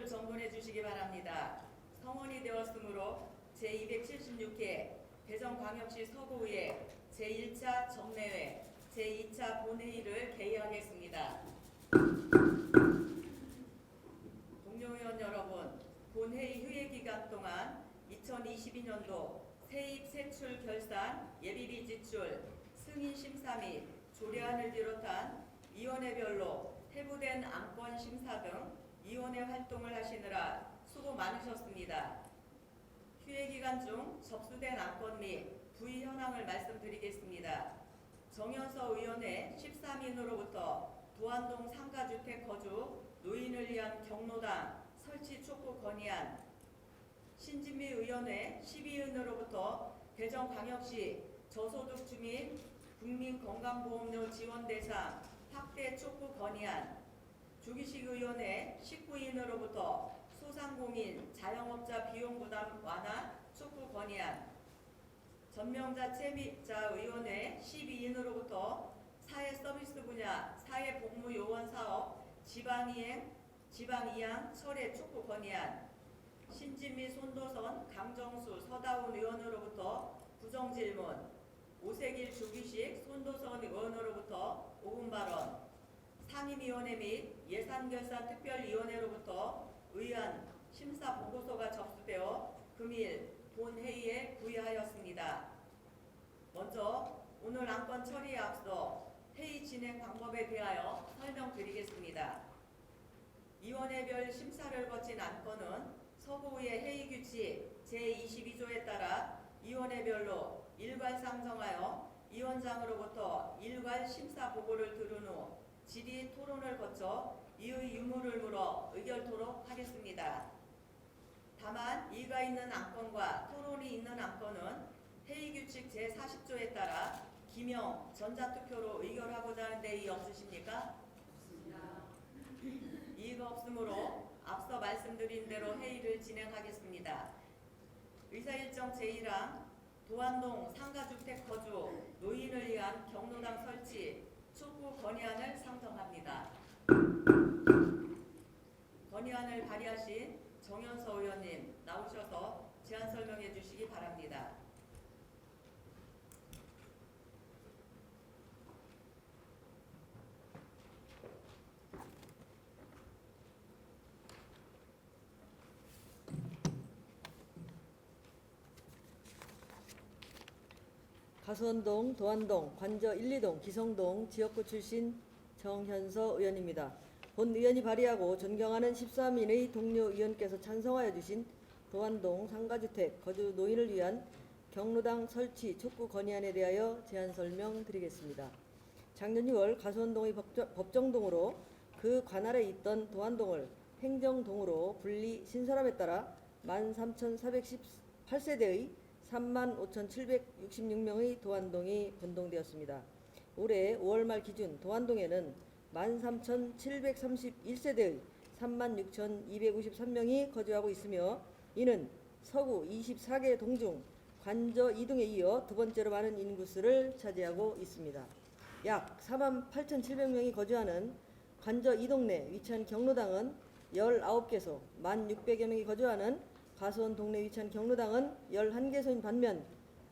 기록을 정돈해 주시기 바랍니다. 성원이 되었으므로 제276회 대전광역시 서구의회 제1차 정례회 제2차 본회의를 개의하겠습니다. 동료의원 여러분, 본회의 휴회 기간 동안 2022년도 세입 세출 결산 예비비 지출 승인 심사 및 조례안을 비롯한 위원회별로 회부된 안건 심사 등 위원회 활동을 하시느라 수고 많으셨습니다. 휴회 기간 중 접수된 안건 및 부의 현황을 말씀드리겠습니다. 정현서 의원의 13인으로부터 도안동 상가주택 거주 노인을 위한 경로당 설치 촉구 건의안, 신진미 의원의 12인으로부터 대전광역시 저소득 주민 국민건강보험료 지원 대상 확대 촉구 건의안, 주기식 의원의 19인으로부터 소상공인 자영업자 비용부담 완화 촉구 건의안, 전명자 채미자 의원의 12인으로부터 사회서비스 분야 사회복무요원 사업 지방이양 철회 촉구 건의안, 신진미 손도선 강정수 서다운 의원으로부터 부정질문, 오세길 주기식 손도선 의원으로부터 5분 발언, 상임위원회 및 예산결산특별위원회로부터 의안 심사 보고서가 접수되어 금일 본회의에 부의하였습니다. 먼저 오늘 안건 처리에 앞서 회의 진행 방법에 대하여 설명드리겠습니다. 위원회별 심사를 거친 안건은 서구의회 회의규칙 제22조에 따라 위원회별로 일괄상 정하여 위원장으로부터 일괄 심사 보고를 들은 후 질의 토론을 거쳐 이의 유무를 물어 의결토록 하겠습니다. 다만 이의가 있는 안건과 토론이 있는 안건은 회의규칙 제40조에 따라 기명, 전자투표로 의결하고자 하는 데이 없으십니까? 없습니다. 이의가 없으므로 앞서 말씀드린 대로 회의를 진행하겠습니다. 의사일정 제1항 도안동 상가주택 거주 노인을 위한 경로당 설치 촉구 건의안을 상정합니다. 건의안을 발의하신 정현서 의원님 나오셔서 제안 설명해 주시기 바랍니다. 가수원동, 도안동, 관저 1, 2동, 기성동 지역구 출신 정현서 의원입니다. 본 의원이 발의하고 존경하는 13인의 동료 의원께서 찬성하여 주신 도안동 상가주택 거주 노인을 위한 경로당 설치 촉구 건의안에 대하여 제안 설명드리겠습니다. 작년 6월 가수원동의 법정동으로 그 관할에 있던 도안동을 행정동으로 분리 신설함에 따라 13,418세대의 35,766명의 도안동이 분동되었습니다. 올해 5월 말 기준 도안동에는 13,731세대의 36,253명이 거주하고 있으며 이는 서구 24개 동 중 관저 2동에 이어 두 번째로 많은 인구수를 차지하고 있습니다. 약 48,700명이 거주하는 관저 2동 내 위치한 경로당은 19개소, 1,600여 명이 거주하는 가수원 동네 위치한 경로당은 11개소인 반면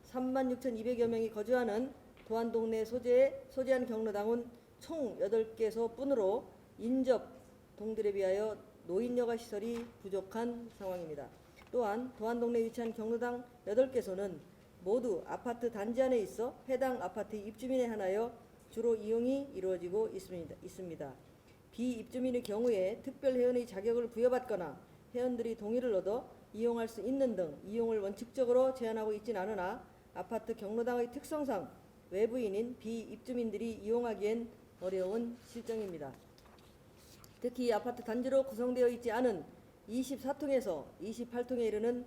36,200여 명이 거주하는 도안동 내 소재한 경로당은 총 8개소 뿐으로 인접 동들에 비하여 노인 여가 시설이 부족한 상황입니다. 또한 도안동 내 위치한 경로당 8개소는 모두 아파트 단지 안에 있어 해당 아파트 입주민에 한하여 주로 이용이 이루어지고 있습니다. 비입주민의 경우에 특별 회원의 자격을 부여받거나 회원들이 동의를 얻어 이용할 수 있는 등 이용을 원칙적으로 제한하고 있진 않으나 아파트 경로당의 특성상 외부인인 비입주민들이 이용하기엔 어려운 실정입니다. 특히 아파트 단지로 구성되어 있지 않은 24통에서 28통에 이르는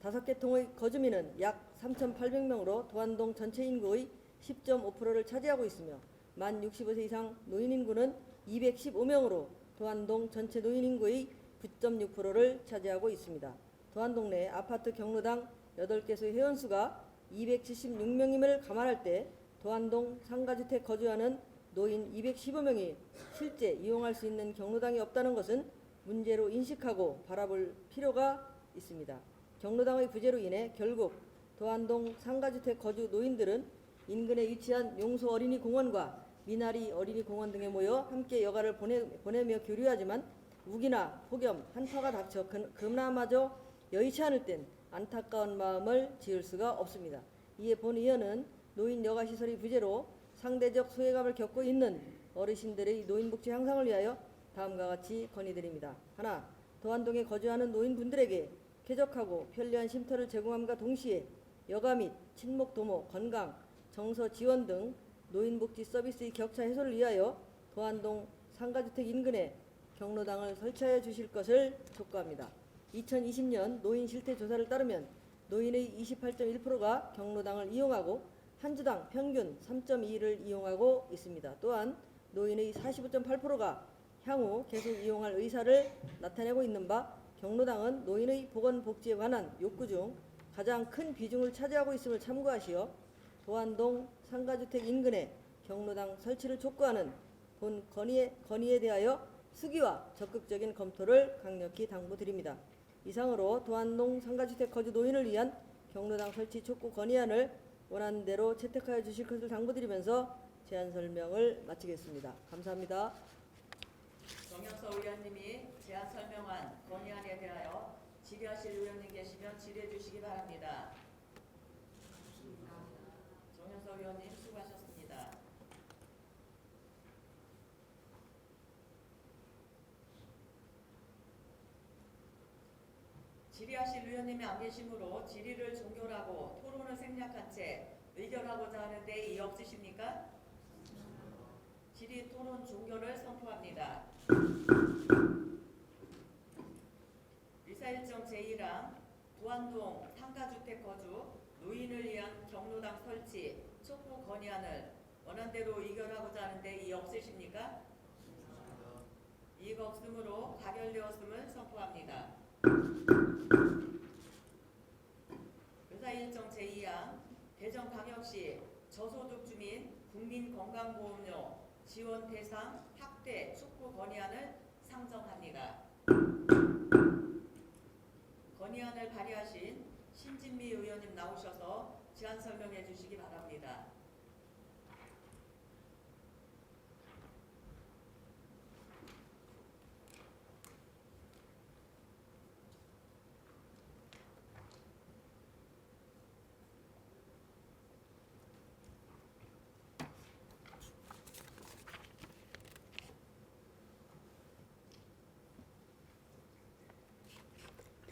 5개 통의 거주민은 약 3,800명으로 도안동 전체 인구의 10.5%를 차지하고 있으며 만 65세 이상 노인 인구는 215명으로 도안동 전체 노인 인구의 9.6%를 차지하고 있습니다. 도안동 내 아파트 경로당 8개소의 회원수가 276명임을 감안할 때 도안동 상가주택 거주하는 노인 215명이 실제 이용할 수 있는 경로당이 없다는 것은 문제로 인식하고 바라볼 필요가 있습니다. 경로당의 부재로 인해 결국 도안동 상가주택 거주 노인들은 인근에 위치한 용소 어린이 공원과 미나리 어린이 공원 등에 모여 함께 여가를 보내며 교류하지만 우기나 폭염, 한파가 닥쳐 그나마저 여의치 않을 땐 안타까운 마음을 지을 수가 없습니다. 이에 본 의원은 노인 여가 시설의 부재로 상대적 소외감을 겪고 있는 어르신들의 노인복지 향상을 위하여 다음과 같이 건의드립니다. 하나, 도안동에 거주하는 노인분들에게 쾌적하고 편리한 쉼터를 제공함과 동시에 여가 및 친목 도모, 건강, 정서 지원 등 노인복지 서비스의 격차 해소를 위하여 도안동 상가주택 인근에 경로당을 설치하여 주실 것을 촉구합니다. 2020년 노인 실태 조사를 따르면 노인의 28.1%가 경로당을 이용하고 한 주당 평균 3.2를 이용하고 있습니다. 또한 노인의 45.8%가 향후 계속 이용할 의사를 나타내고 있는 바 경로당은 노인의 보건복지에 관한 욕구 중 가장 큰 비중을 차지하고 있음을 참고하시어 도안동 상가주택 인근에 경로당 설치를 촉구하는 본 건의에 대하여 수기와 적극적인 검토를 강력히 당부드립니다. 이상으로 도안동 상가주택 거주 노인을 위한 경로당 설치 촉구 건의안을 원하는 대로 채택하여 주실 것을 당부드리면서 제안 설명을 마치겠습니다. 감사합니다. 정현석 의원님이 제안 설명한 건의안에 대하여 질의하실 의원님 계시면 질의해 주시기 바랍니다. 정현석 의원님 수고하셨습니다. 질의하실 의원님이 안 계시므로 질의를 종결하고 토론을 생략한 채 의결하고자 하는데 이의 없으십니까? 질의 토론 종결을 선포합니다. 의사일정 제1항 도안동 상가주택 거주 노인을 위한 경로당 설치 촉구 건의안을 원안대로 의결하고자 하는데 이의 없으십니까? 이의가 없으므로 가결되었음을 선포합니다. 의사일정 제2항 대전광역시 저소득 주민 국민건강보험료 지원 대상 확대 촉구 건의안을 상정합니다. 건의안을 발의하신 신진미 의원님 나오셔서 제안 설명해 주시기 바랍니다.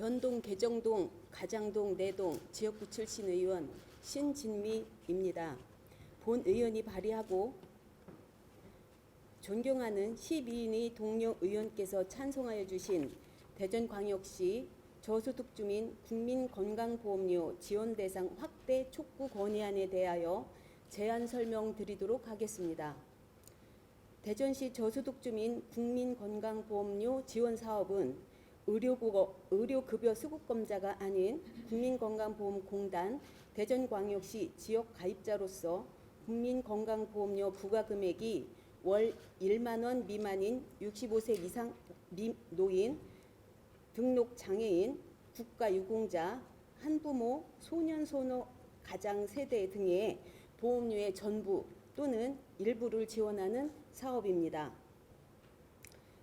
변동, 개정동, 가장동, 내동 지역구 출신 의원 신진미입니다. 본 의원이 발의하고 존경하는 12인의 동료 의원께서 찬송하여 주신 대전광역시 저소득 주민 국민건강보험료 지원 대상 확대 촉구 건의안에 대하여 제안 설명드리도록 하겠습니다. 대전시 저소득 주민 국민건강보험료 지원 사업은 의료급여 수급검자가 아닌 국민건강보험공단 대전광역시 지역 가입자로서 국민건강보험료 부과금액이 월 1만 원 미만인 65세 이상 노인, 등록장애인, 국가유공자, 한부모, 소년소녀 가장 세대 등의 보험료의 전부 또는 일부를 지원하는 사업입니다.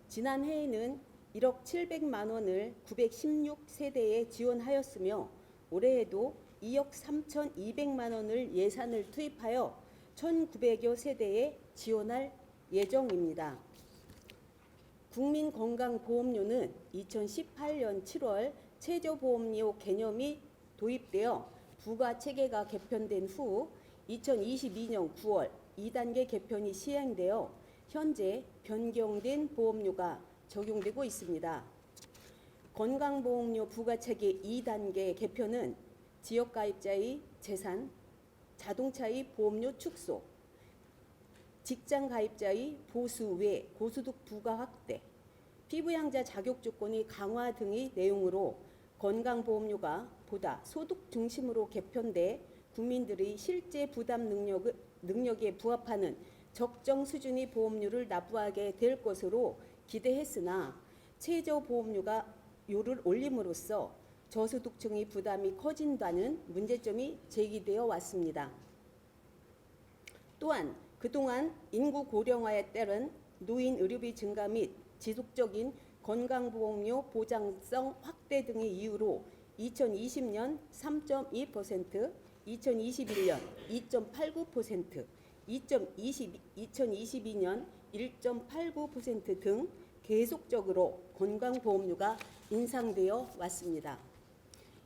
지난해에는 1억 700만 원을 916세대에 지원하였으며 올해에도 2억 3,200만 원을 예산을 투입하여 1,900여 세대에 지원할 예정입니다. 국민건강보험료는 2018년 7월 최저보험료 개념이 도입되어 부과체계가 개편된 후 2022년 9월 2단계 개편이 시행되어 현재 변경된 보험료가 적용되고 있습니다. 건강보험료 부과체계 2단계 개편은 지역가입자의 재산, 자동차의 보험료 축소, 직장가입자의 보수 외 고소득 부과 확대, 피부양자 자격 조건의 강화 등의 내용으로 건강보험료가 보다 소득 중심으로 개편돼 국민들의 실제 부담 능력에 부합하는 적정 수준의 보험료를 납부하게 될 것으로 기대했으나 최저보험료를 올림으로써 저소득층의 부담이 커진다는 문제점이 제기되어 왔습니다. 또한 그동안 인구 고령화에 따른 노인 의료비 증가 및 지속적인 건강보험료 보장성 확대 등의 이유로 2020년 3.2%, 2021년 2.89%, 2022년 1.89% 계속적으로 건강보험료가 인상되어 왔습니다.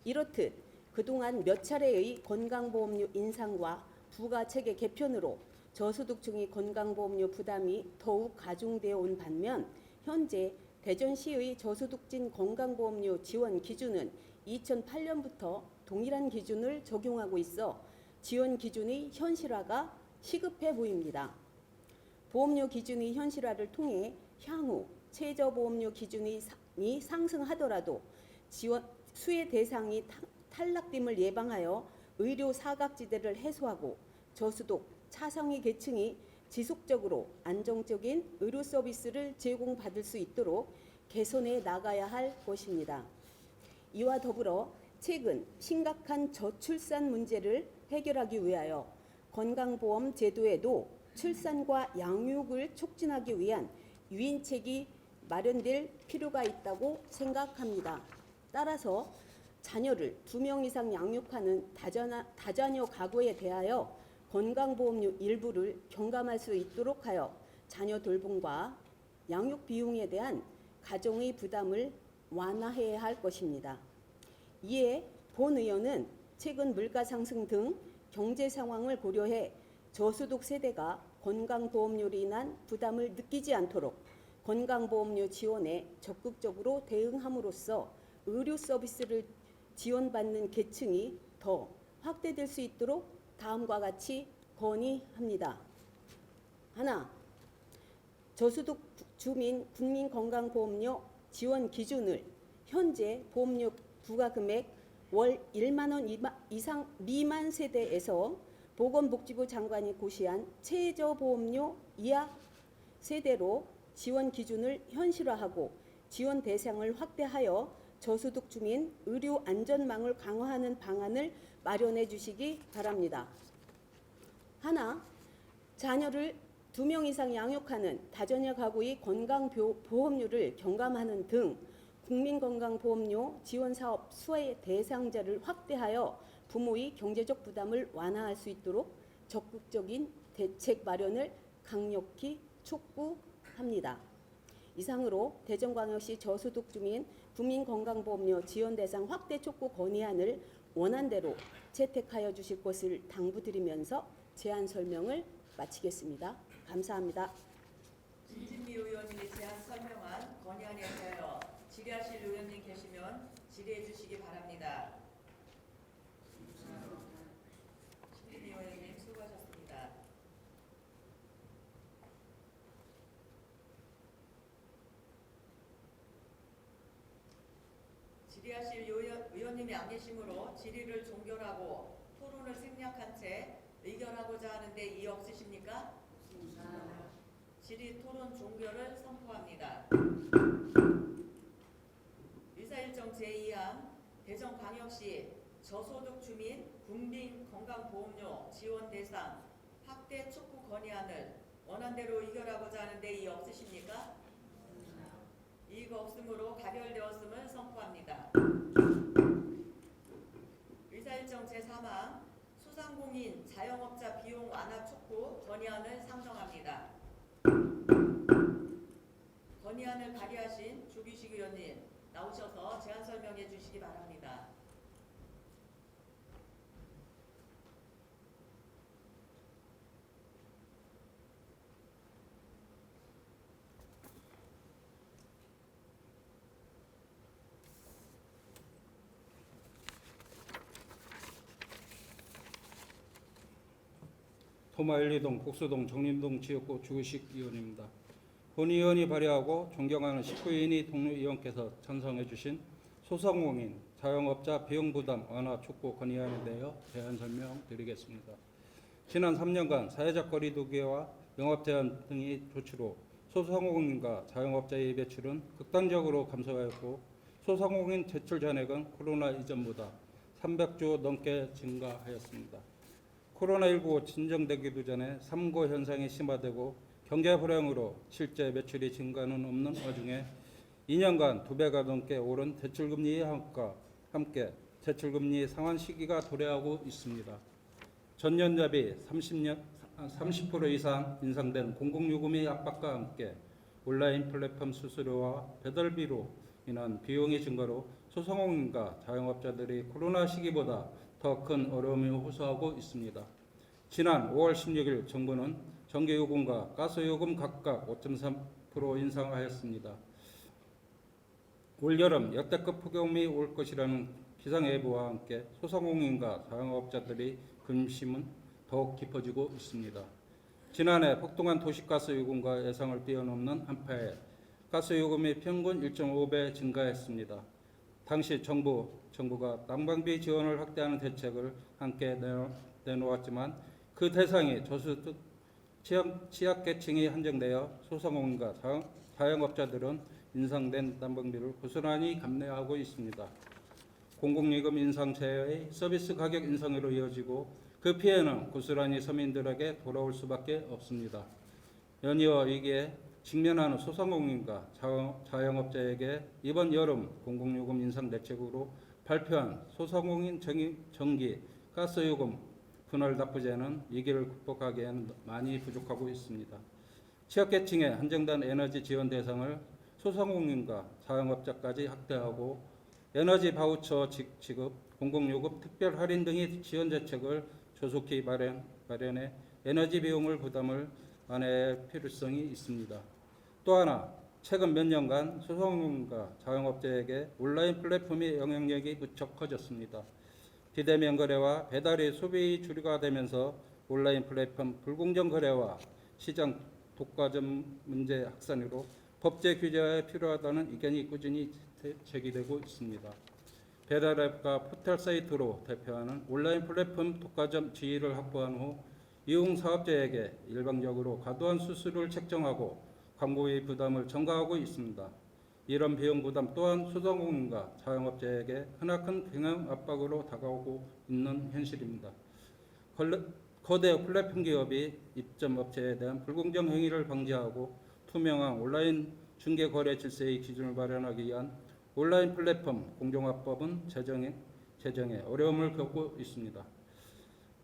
이렇듯 그동안 몇 차례의 건강보험료 인상과 부가체계 개편으로 저소득층의 건강보험료 부담이 더욱 가중되어 온 반면 현재 대전시의 저소득진 건강보험료 지원 기준은 2008년부터 동일한 기준을 적용하고 있어 지원 기준의 현실화가 시급해 보입니다. 보험료 기준의 현실화를 통해 향후 최저보험료 기준이 상승하더라도 수혜 대상이 탈락됨을 예방하여 의료 사각지대를 해소하고 저소득, 차상위 계층이 지속적으로 안정적인 의료 서비스를 제공받을 수 있도록 개선해 나가야 할 것입니다. 이와 더불어 최근 심각한 저출산 문제를 해결하기 위하여 건강보험 제도에도 출산과 양육을 촉진하기 위한 유인책이 마련될 필요가 있다고 생각합니다. 따라서 자녀를 2명 이상 양육하는 다자녀 가구에 대하여 건강보험료 일부를 경감할 수 있도록 하여 자녀 돌봄과 양육 비용에 대한 가정의 부담을 완화해야 할 것입니다. 이에 본 의원은 최근 물가 상승 등 경제 상황을 고려해 저소득 세대가 건강보험료로 인한 부담을 느끼지 않도록 건강보험료 지원에 적극적으로 대응함으로써 의료 서비스를 지원받는 계층이 더 확대될 수 있도록 다음과 같이 건의합니다. 하나, 저소득 주민 국민건강보험료 지원 기준을 현재 보험료 부과금액 월 1만 원 이상 미만 세대에서 보건복지부 장관이 고시한 최저보험료 이하 세대로 지원 기준을 현실화하고 지원 대상을 확대하여 저소득 주민 의료 안전망을 강화하는 방안을 마련해 주시기 바랍니다. 하나, 자녀를 2명 이상 양육하는 다자녀 가구의 건강보험료를 경감하는 등 국민건강보험료 지원사업 수혜 대상자를 확대하여 부모의 경제적 부담을 완화할 수 있도록 적극적인 대책 마련을 강력히 촉구합니다. 이상으로 대전광역시 저소득 주민 국민건강보험료 지원 대상 확대 촉구 건의안을 원안대로 채택하여 주실 것을 당부드리면서 제안 설명을 마치겠습니다. 감사합니다. 진진미 의원님이 제안 설명한 건의안에 대하여 질의하실 의원님 계시면 질의해 주시기 바랍니다. 진진미 의원님 수고하셨습니다. 질의하실 의원님이 안 계시므로 질의를 종결하고 토론을 생략한 채 의결하고자 하는데 이의 없으십니까? 질의 토론 종결을 선포합니다. 의사일정 제2항 대전광역시 저소득 주민 국민건강보험료 지원 대상 확대 촉구 건의안을 원안대로 의결하고자 하는데 이의 없으십니까? 이의가 없으므로 가결되었음을 선포합니다. 의사일정 제3항 소상공인 자영업자 비용 완화 촉구 건의안을 상정합니다. 건의안을 발의하신 조규식 의원님 나오셔서 제안 설명해 주시기 바랍니다. 토마 1, 2동, 복수동, 정림동 지역구 조규식 의원입니다. 본 의원이 발의하고 존경하는 19인이 동의원께서 찬성해 주신 소상공인 자영업자 비용부담 완화 촉구 건의안에 대하여 대안 설명드리겠습니다. 지난 3년간 사회적 거리 두기와 영업 제한 등의 조치로 소상공인과 자영업자의 매출은 극단적으로 감소하였고 소상공인 대출 잔액은 코로나 이전보다 300조 넘게 증가하였습니다. 코로나19 진정되기도 전에 삼고 현상이 심화되고 경제 불황으로 실제 매출이 증가는 없는 와중에 2년간 2배가 넘게 오른 대출금리의 한과 함께 대출금리 상환 시기가 도래하고 있습니다. 전년 대비 30% 이상 인상된 공공요금의 압박과 함께 온라인 플랫폼 수수료와 배달비로 인한 비용의 증가로 소상공인과 자영업자들이 코로나 시기보다 더 큰 어려움을 호소하고 있습니다. 지난 5월 16일 정부는 전기요금과 가스요금 각각 5.3% 인상하였습니다. 올여름 역대급 폭염이 올 것이라는 기상예보와 함께 소상공인과 자영업자들이 근심은 더욱 깊어지고 있습니다. 지난해 폭등한 도시가스요금과 예상을 뛰어넘는 한파에 가스요금이 평균 1.5배 증가했습니다. 당시 정부가 난방비 지원을 확대하는 대책을 함께 내놓았지만 그 대상이 저소득 취약계층이 한정되어 소상공인과 자영업자들은 인상된 난방비를 고스란히 감내하고 있습니다. 공공요금 인상 제외의 서비스 가격 인상으로 이어지고 그 피해는 고스란히 서민들에게 돌아올 수밖에 없습니다. 연이어 위기에 직면하는 소상공인과 자영업자에게 이번 여름 공공요금 인상 대책으로 발표한 소상공인 전기, 가스요금 분할 납부제는 위기를 극복하기에는 많이 부족하고 있습니다. 취약계층에 한정된 에너지 지원 대상을 소상공인과 자영업자까지 확대하고 에너지 바우처 지급, 공공요금 특별 할인 등의 지원 대책을 조속히 마련해 에너지 비용을 부담을 완화할 필요성이 있습니다. 또 하나, 최근 몇 년간 소상공인과 자영업자에게 온라인 플랫폼의 영향력이 무척 커졌습니다. 비대면 거래와 배달의 소비 주류가 되면서 온라인 플랫폼 불공정 거래와 시장 독과점 문제 확산으로 법제 규제가 필요하다는 의견이 꾸준히 제기되고 있습니다. 배달앱과 포털 사이트로 대표하는 온라인 플랫폼 독과점 지위를 확보한 후 이용 사업자에게 일방적으로 과도한 수수료를 책정하고 광고의 부담을 전가하고 있습니다. 이런 비용 부담 또한 소상공인과 자영업자에게 크나큰 경영 압박으로 다가오고 있는 현실입니다. 거대 플랫폼 기업이 입점업체에 대한 불공정 행위를 방지하고 투명한 온라인 중개 거래 질서의 기준을 마련하기 위한 온라인 플랫폼 공정화법은 제정에 어려움을 겪고 있습니다.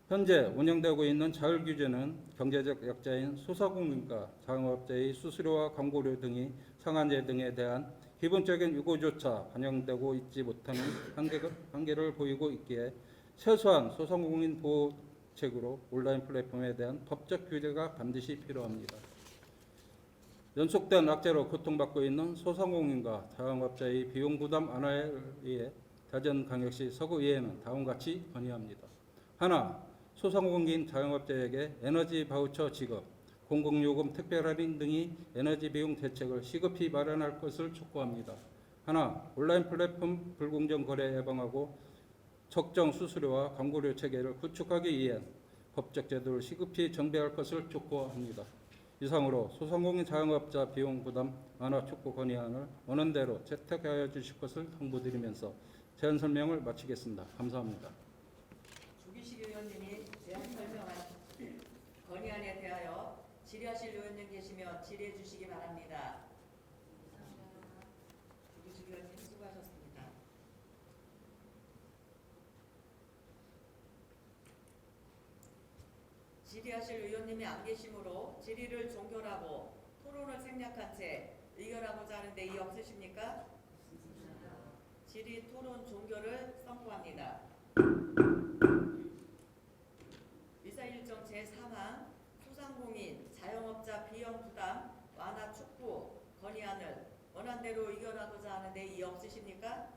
현재 운영되고 있는 자율 규제는 경제적 약자인 소상공인과 자영업자의 수수료와 광고료 등이 상한제 등에 대한 기본적인 요구조차 반영되고 있지 못하는 한계를 보이고 있기에 최소한 소상공인 보호책으로 온라인 플랫폼에 대한 법적 규제가 반드시 필요합니다. 연속된 악재로 고통받고 있는 소상공인과 자영업자의 비용 부담 완화에 위해 대전광역시 서구의회는 다음과 같이 건의합니다. 하나, 소상공인 자영업자에게 에너지 바우처 지급, 공공요금 특별 할인 등의 에너지 비용 대책을 시급히 마련할 것을 촉구합니다. 하나, 온라인 플랫폼 불공정 거래 예방하고 적정 수수료와 광고료 체계를 구축하기 위해 법적 제도를 시급히 정비할 것을 촉구합니다. 이상으로 소상공인 자영업자 비용 부담 완화 촉구 건의안을 원안대로 채택하여 주실 것을 당부드리면서 제안 설명을 마치겠습니다. 감사합니다. 주기식 의원님이 제안 설명한 건의안에 대하여 질의하실 의원님 계시면 질의해 주시기 바랍니다. 주기식 의원님 수고하셨습니다. 질의하실 의원님이 안 계시므로 질의를 종결하고 토론을 생략한 채 의결하고자 하는데 이의 없으십니까? 질의 토론 종결을 선포합니다. 의사일정 제3항 소상공인 자영업자 비용 부담 완화 촉구 건의안을 원안대로 의결하고자 하는데 이의 없으십니까?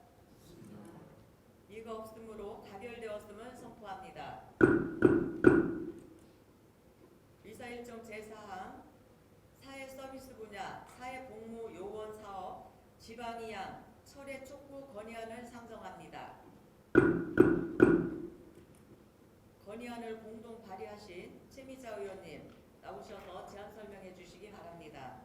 이가 없으므로 가결되었음을 선포합니다. 의사일정 제4항 사회서비스 분야 사회복무요원 사업 지방이양 철회 촉구 건의안을 상정합니다. 건의안을 공동 발의하신 최미자 의원님 나오셔서 제안 설명해 주시기 바랍니다.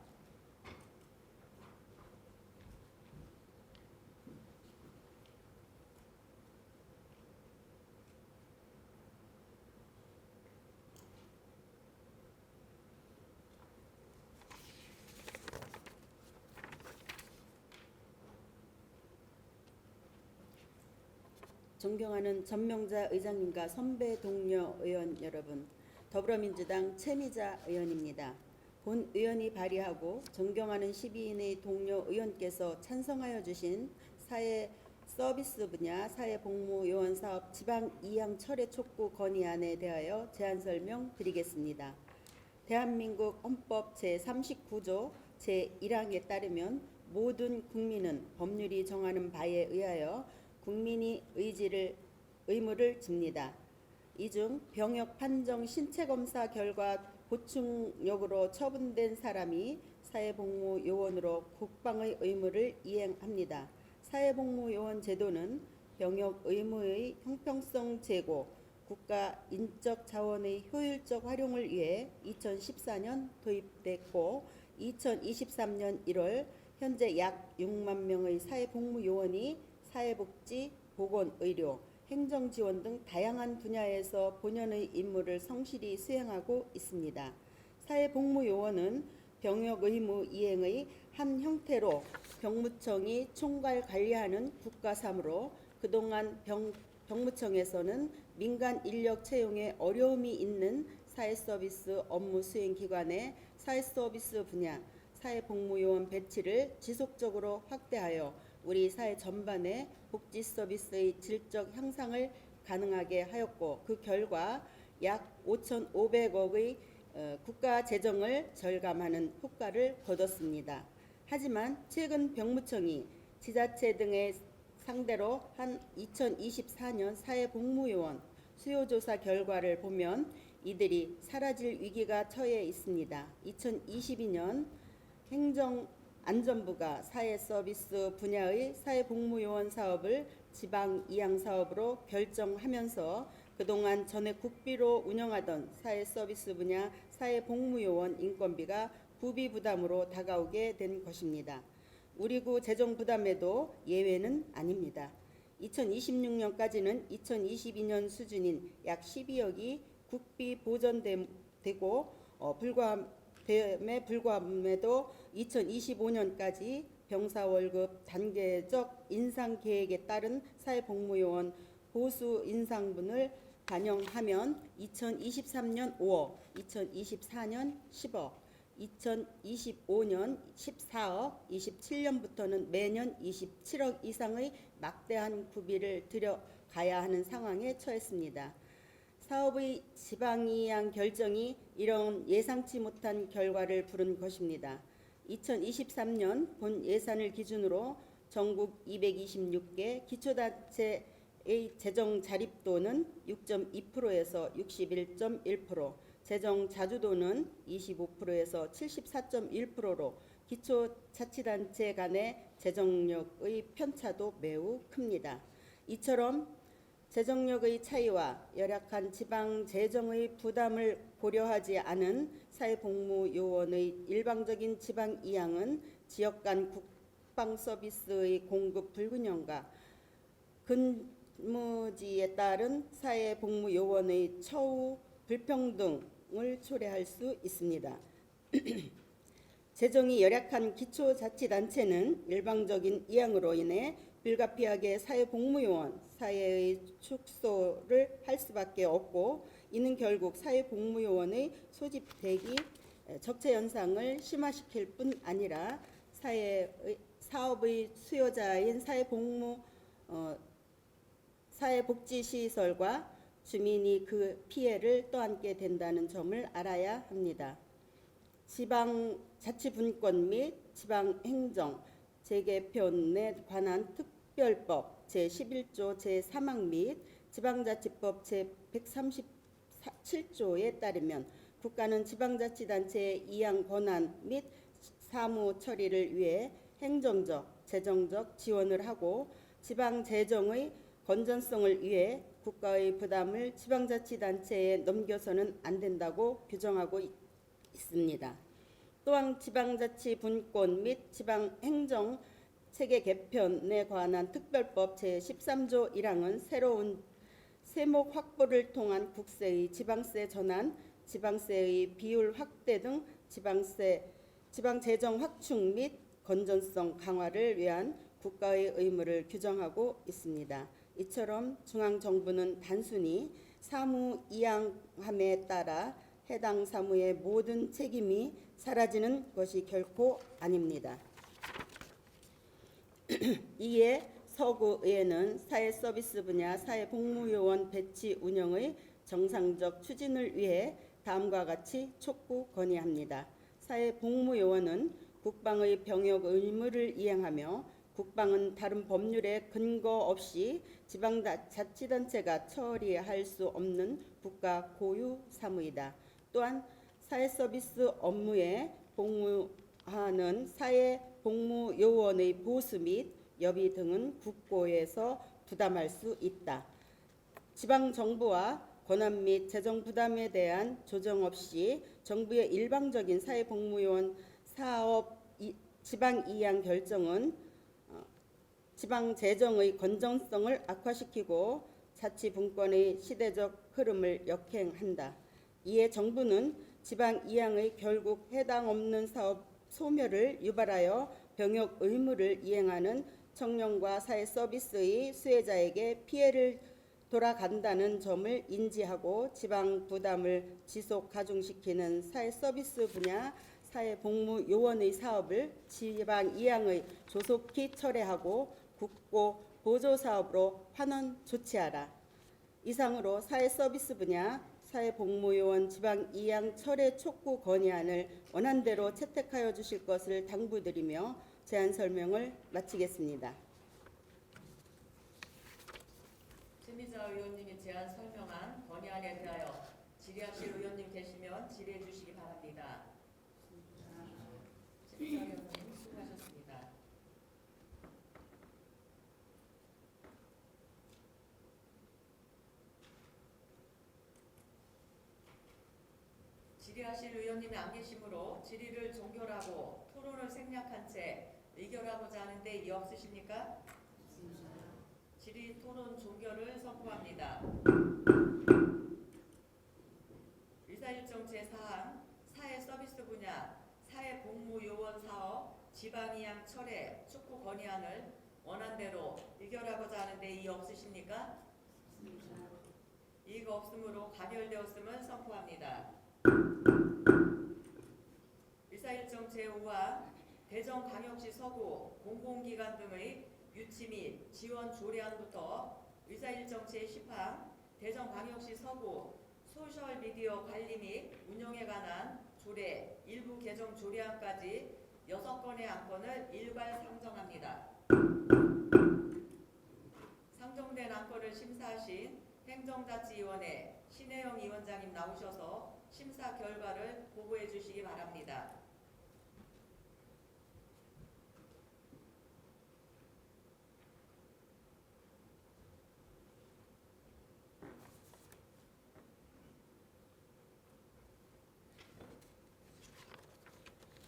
존경하는 전명자 의장님과 선배 동료 의원 여러분, 더불어민주당 최미자 의원입니다. 본 의원이 발의하고 존경하는 12인의 동료 의원께서 찬성하여 주신 사회 서비스 분야 사회복무요원 사업 지방 이양 철회 촉구 건의안에 대하여 제안 설명 드리겠습니다. 대한민국 헌법 제39조 제1항에 따르면 모든 국민은 법률이 정하는 바에 의하여 국민이 의무를 집니다. 이 중 병역 판정 신체검사 결과 보충력으로 처분된 사람이 사회복무요원으로 국방의 의무를 이행합니다. 사회복무요원 제도는 병역 의무의 형평성 제고, 국가 인적 자원의 효율적 활용을 위해 2014년 도입됐고 2023년 1월 현재 약 6만 명의 사회복무요원이 사회복지, 보건의료, 행정지원 등 다양한 분야에서 본연의 임무를 성실히 수행하고 있습니다. 사회복무요원은 병역 의무 이행의 한 형태로 병무청이 총괄 관리하는 국가사무로 그동안 병무청에서는 민간 인력 채용에 어려움이 있는 사회서비스 업무 수행 기관의 사회서비스 분야 사회복무요원 배치를 지속적으로 확대하여 우리 사회 전반의 복지 서비스의 질적 향상을 가능하게 하였고 그 결과 약 5,500억의 국가 재정을 절감하는 효과를 거뒀습니다. 하지만 최근 병무청이 지자체 등의 상대로 한 2024년 사회복무요원 수요조사 결과를 보면 이들이 사라질 위기가 처해 있습니다. 2022년 행정안전부가 사회서비스 분야의 사회복무요원 사업을 지방 이양 사업으로 결정하면서 그동안 전액 국비로 운영하던 사회서비스 분야 사회복무요원 인건비가 구비 부담으로 다가오게 된 것입니다. 우리 구 재정 부담에도 예외는 아닙니다. 2026년까지는 2022년 수준인 약 12억이 국비 보전되고 불구함에 불구함에도 2025년까지 병사 월급 단계적 인상 계획에 따른 사회복무요원 보수 인상분을 반영하면 2023년 5억, 2024년 10억, 2025년 14억, 27년부터는 매년 27억 이상의 막대한 구비를 들여가야 하는 상황에 처했습니다. 사업의 지방이양 결정이 이런 예상치 못한 결과를 부른 것입니다. 2023년 본 예산을 기준으로 전국 226개 기초단체의 재정 자립도는 6.2%에서 61.1%, 재정 자주도는 25%에서 74.1%로 기초자치단체 간의 재정력의 편차도 매우 큽니다. 이처럼 재정력의 차이와 열악한 지방 재정의 부담을 고려하지 않은 사회복무요원의 일방적인 지방 이양은 지역 간 국방 서비스의 공급 불균형과 근무지에 따른 사회복무요원의 처우 불평등을 초래할 수 있습니다. 재정이 열악한 기초자치단체는 일방적인 이양으로 인해 불가피하게 사회복무요원 사회의 축소를 할 수밖에 없고 이는 결국 사회복무요원의 소집 대기 적체 현상을 심화시킬 뿐 아니라 사업의 수요자인 사회복지시설과 주민이 그 피해를 떠안게 된다는 점을 알아야 합니다. 지방자치분권 및 지방행정 재개편에 관한 특별법 제11조 제3항 및 지방자치법 제137조에 따르면 국가는 지방자치단체의 이양 권한 및 사무 처리를 위해 행정적, 재정적 지원을 하고 지방재정의 건전성을 위해 국가의 부담을 지방자치단체에 넘겨서는 안 된다고 규정하고 있습니다. 또한 지방자치분권 및 지방행정 체계 개편에 관한 특별법 제13조 1항은 새로운 세목 확보를 통한 국세의 지방세 전환, 지방세의 비율 확대 등 지방재정 확충 및 건전성 강화를 위한 국가의 의무를 규정하고 있습니다. 이처럼 중앙정부는 단순히 사무 이양함에 따라 해당 사무의 모든 책임이 사라지는 것이 결코 아닙니다. 이에 서구의회는 사회서비스 분야 사회복무요원 배치 운영의 정상적 추진을 위해 다음과 같이 촉구 건의합니다. 사회복무요원은 국방의 병역 의무를 이행하며 국방은 다른 법률에 근거 없이 지방자치단체가 처리할 수 없는 국가 고유 사무이다. 또한 사회서비스 업무에 복무하는 사회복무요원의 보수 및 여비 등은 국고에서 부담할 수 있다. 지방정부와 권한 및 재정 부담에 대한 조정 없이 정부의 일방적인 사회복무요원 사업 지방 이양 결정은 지방 재정의 건전성을 악화시키고 자치분권의 시대적 흐름을 역행한다. 이에 정부는 지방 이양의 결국 해당 없는 사업 소멸을 유발하여 병역 의무를 이행하는 청년과 사회 서비스의 수혜자에게 피해를 돌아간다는 점을 인지하고 지방 부담을 지속 가중시키는 사회 서비스 분야 사회복무요원의 사업을 지방 이양의 조속히 철회하고 국고 보조 사업으로 환원 조치하라. 이상으로 사회 서비스 분야 사회복무요원 지방 이양 철회 촉구 건의안을 원안대로 채택하여 주실 것을 당부드리며 제안 설명을 마치겠습니다. 최미자 의원님이 제안 설명한 건의안에 대하여 질의하실 의원님 계시면 질의해 주시기 바랍니다. 최미자 의원님 수고하셨습니다. 질의하실 의원님이 안 계시므로 질의를 종결하고 토론을 생략한 채 의결하고자 하는데 이의 없으십니까? 질의 토론 종결을 선포합니다. 의사일정 제4항 사회서비스 분야 사회복무요원 사업 지방이양 철회 촉구 건의안을 원안대로 의결하고자 하는데 이의 없으십니까? 이의가 없으므로 가결되었음을 선포합니다. 의사일정 제5항 대전광역시 서구 공공기관 등의 유치 및 지원 조례안부터 의사일정 제10항 대전광역시 서구 소셜미디어 관리 및 운영에 관한 조례 일부 개정 조례안까지 6건의 안건을 일괄 상정합니다. 상정된 안건을 심사하신 행정자치위원회 신혜영 위원장님 나오셔서 심사 결과를 보고해 주시기 바랍니다.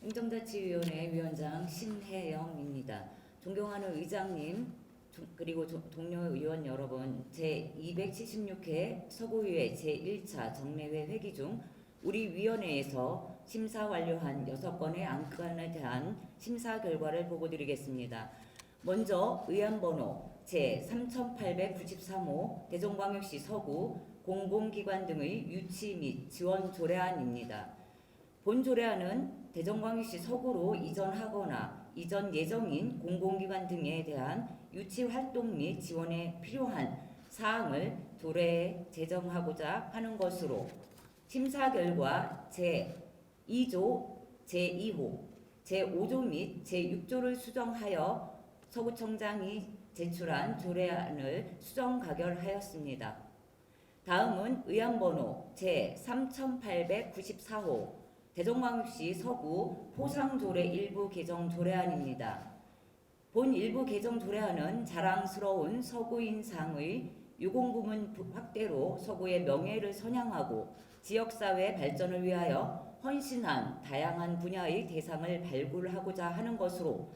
행정자치위원회 위원장 신혜영입니다. 존경하는 의장님 그리고 동료 의원 여러분, 제276회 서구의회 제1차 정례회 회기 중 우리 위원회에서 심사 완료한 6건의 안건에 대한 심사 결과를 보고드리겠습니다. 먼저 의안번호 제3893호 대전광역시 서구 공공기관 등의 유치 및 지원 조례안입니다. 본 조례안은 대전광역시 서구로 이전하거나 이전 예정인 공공기관 등에 대한 유치 활동 및 지원에 필요한 사항을 조례에 제정하고자 하는 것으로 심사 결과 제2조, 제2호, 제5조 및 제6조를 수정하여 서구청장이 제출한 조례안을 수정 가결하였습니다. 다음은 의안번호 제3894호 대전광역시 서구 포상조례 일부 개정 조례안입니다. 본 일부 개정 조례안은 자랑스러운 서구인상의 유공부문 확대로 서구의 명예를 선양하고 지역사회 발전을 위하여 헌신한 다양한 분야의 대상을 발굴하고자 하는 것으로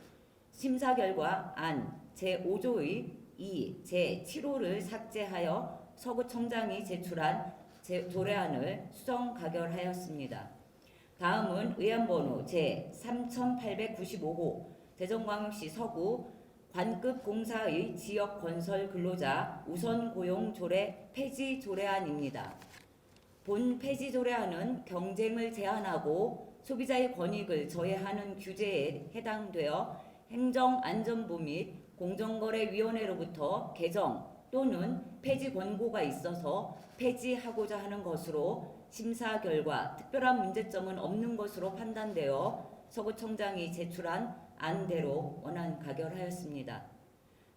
심사 결과 안 제5조의 2, 제7호를 삭제하여 서구청장이 제출한 조례안을 수정 가결하였습니다. 다음은 의안번호 제3895호 대전광역시 서구 관급 공사의 지역 건설 근로자 우선 고용 조례 폐지 조례안입니다. 본 폐지 조례안은 경쟁을 제한하고 소비자의 권익을 저해하는 규제에 해당되어 행정안전부 및 공정거래위원회로부터 개정 또는 폐지 권고가 있어서 폐지하고자 하는 것으로 심사 결과 특별한 문제점은 없는 것으로 판단되어 서구청장이 제출한 안대로 원안 가결하였습니다.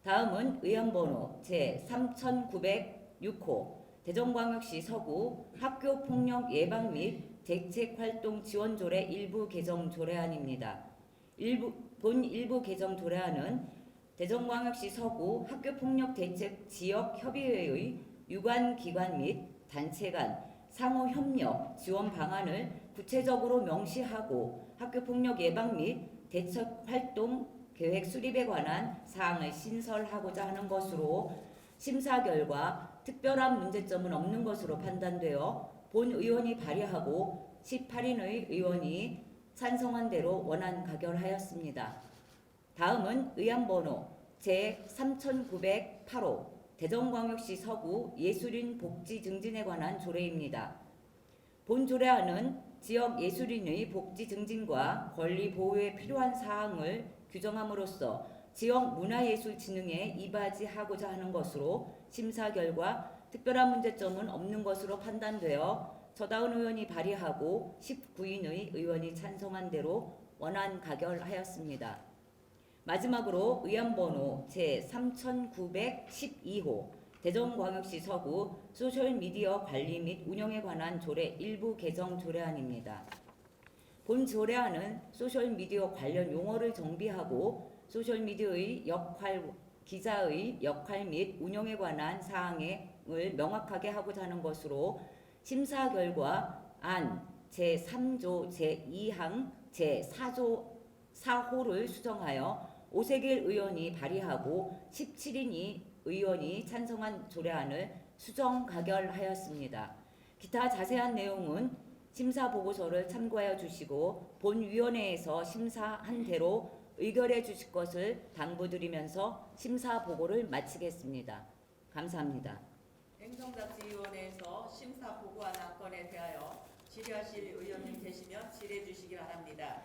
다음은 의안번호 제3906호 대전광역시 서구 학교폭력 예방 및 대책활동 지원조례 일부 개정 조례안입니다. 본 일부 개정 조례안은 대전광역시 서구 학교폭력 대책 지역협의회의 유관기관 및 단체 간 상호 협력 지원 방안을 구체적으로 명시하고 학교폭력 예방 및 대책활동 계획 수립에 관한 사항을 신설하고자 하는 것으로 심사 결과 특별한 문제점은 없는 것으로 판단되어 본 의원이 발의하고 18인의 의원이 찬성한 대로 원안 가결하였습니다. 다음은 의안번호 제3908호 대전광역시 서구 예술인 복지 증진에 관한 조례입니다. 본 조례안은 지역 예술인의 복지 증진과 권리 보호에 필요한 사항을 규정함으로써 지역 문화예술진흥에 이바지하고자 하는 것으로 심사 결과 특별한 문제점은 없는 것으로 판단되어 저다은 의원이 발의하고 19인의 의원이 찬성한 대로 원안 가결하였습니다. 마지막으로 의안번호 제3912호 대전광역시 서구 소셜미디어 관리 및 운영에 관한 조례 일부 개정 조례안입니다. 본 조례안은 소셜미디어 관련 용어를 정비하고 소셜미디어의 역할, 기자의 역할 및 운영에 관한 사항을 명확하게 하고자 하는 것으로 심사 결과 안 제3조 제2항 제4조 4호를 수정하여 오세길 의원이 발의하고 17인이 의원이 찬성한 조례안을 수정 가결하였습니다. 기타 자세한 내용은 심사 보고서를 참고하여 주시고 본위원회에서 심사한 대로 의결해 주실 것을 당부드리면서 심사 보고를 마치겠습니다. 감사합니다. 행정자치위원회에서 심사 보고한 안건에 대하여 질의하실 의원님 계시면 질의해 주시기 바랍니다.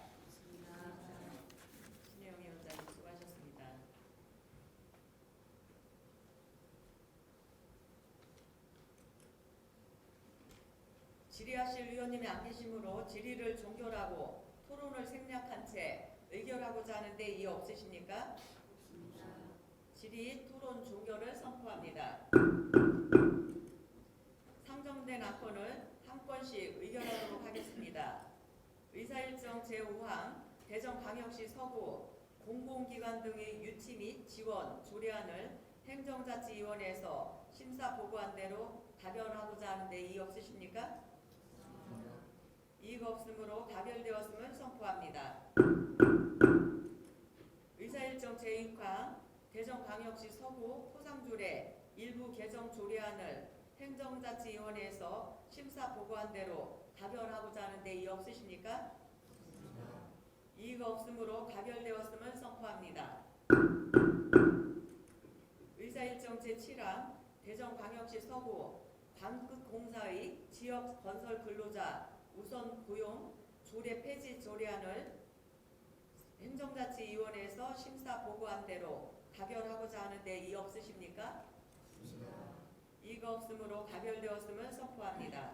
신혜영 위원장님 수고하셨습니다. 질의하실 의원님이 안 계시므로 질의를 종결하고 토론을 생략한 채 의결하고자 하는데 이의 없으십니까? 질의 토론 종결을 선포합니다. 상정된 안건을 한 건씩 의결하도록 하겠습니다. 의사일정 제5항 대전광역시 서구 공공기관 등의 유치 및 지원 조례안을 행정자치위원회에서 심사 보고한 대로 가결하고자 하는데 이의 없으십니까? 이의가 없으므로 가결되었음을 선포합니다. 의사일정 제6항 대전광역시 서구 포상조례 일부 개정 조례안을 행정자치위원회에서 심사 보고한 대로 가결하고자 하는데 이의 없으십니까? 이의가 없으므로 가결되었음을 선포합니다. 의사일정 제7항 대전광역시 서구 관급공사의 지역 건설 근로자 우선 고용 조례 폐지 조례안을 행정자치위원회에서 심사 보고한 대로 가결하고자 하는데 이의 없으십니까? 이의가 없으므로 가결되었음을 선포합니다.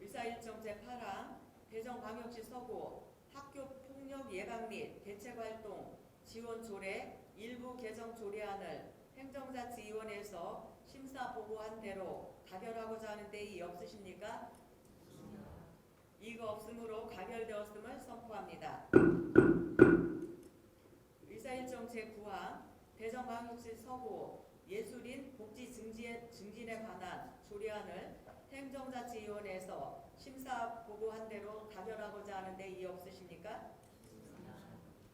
의사일정 제8항 대전광역시 서구 학교폭력 예방 및 대책활동 지원 조례 일부 개정 조례안을 행정자치위원회에서 심사 보고한 대로 가결하고자 하는데 이의 없으십니까? 이의가 없으므로 가결되었음을 선포합니다. 의사일정 제9항 대전광역시 서구 예술인 복지 증진에 관한 조례안을 행정자치위원회에서 심사 보고한 대로 가결하고자 하는데 이의 없으십니까?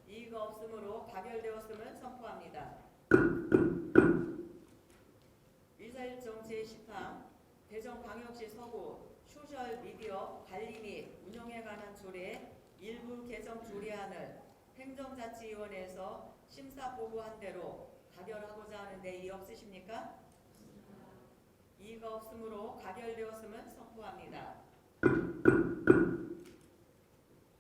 이의가 없으므로 가결되었음을 선포합니다. 의사일정 제10항 대전광역시 서구 소셜미디어 관리 및 운영에 관한 조례 일부 개정 조례안을 행정자치위원회에서 심사 보고한 대로 가결하고자 하는데 이의 없으십니까? 이의가 없으므로 가결되었음을 선포합니다.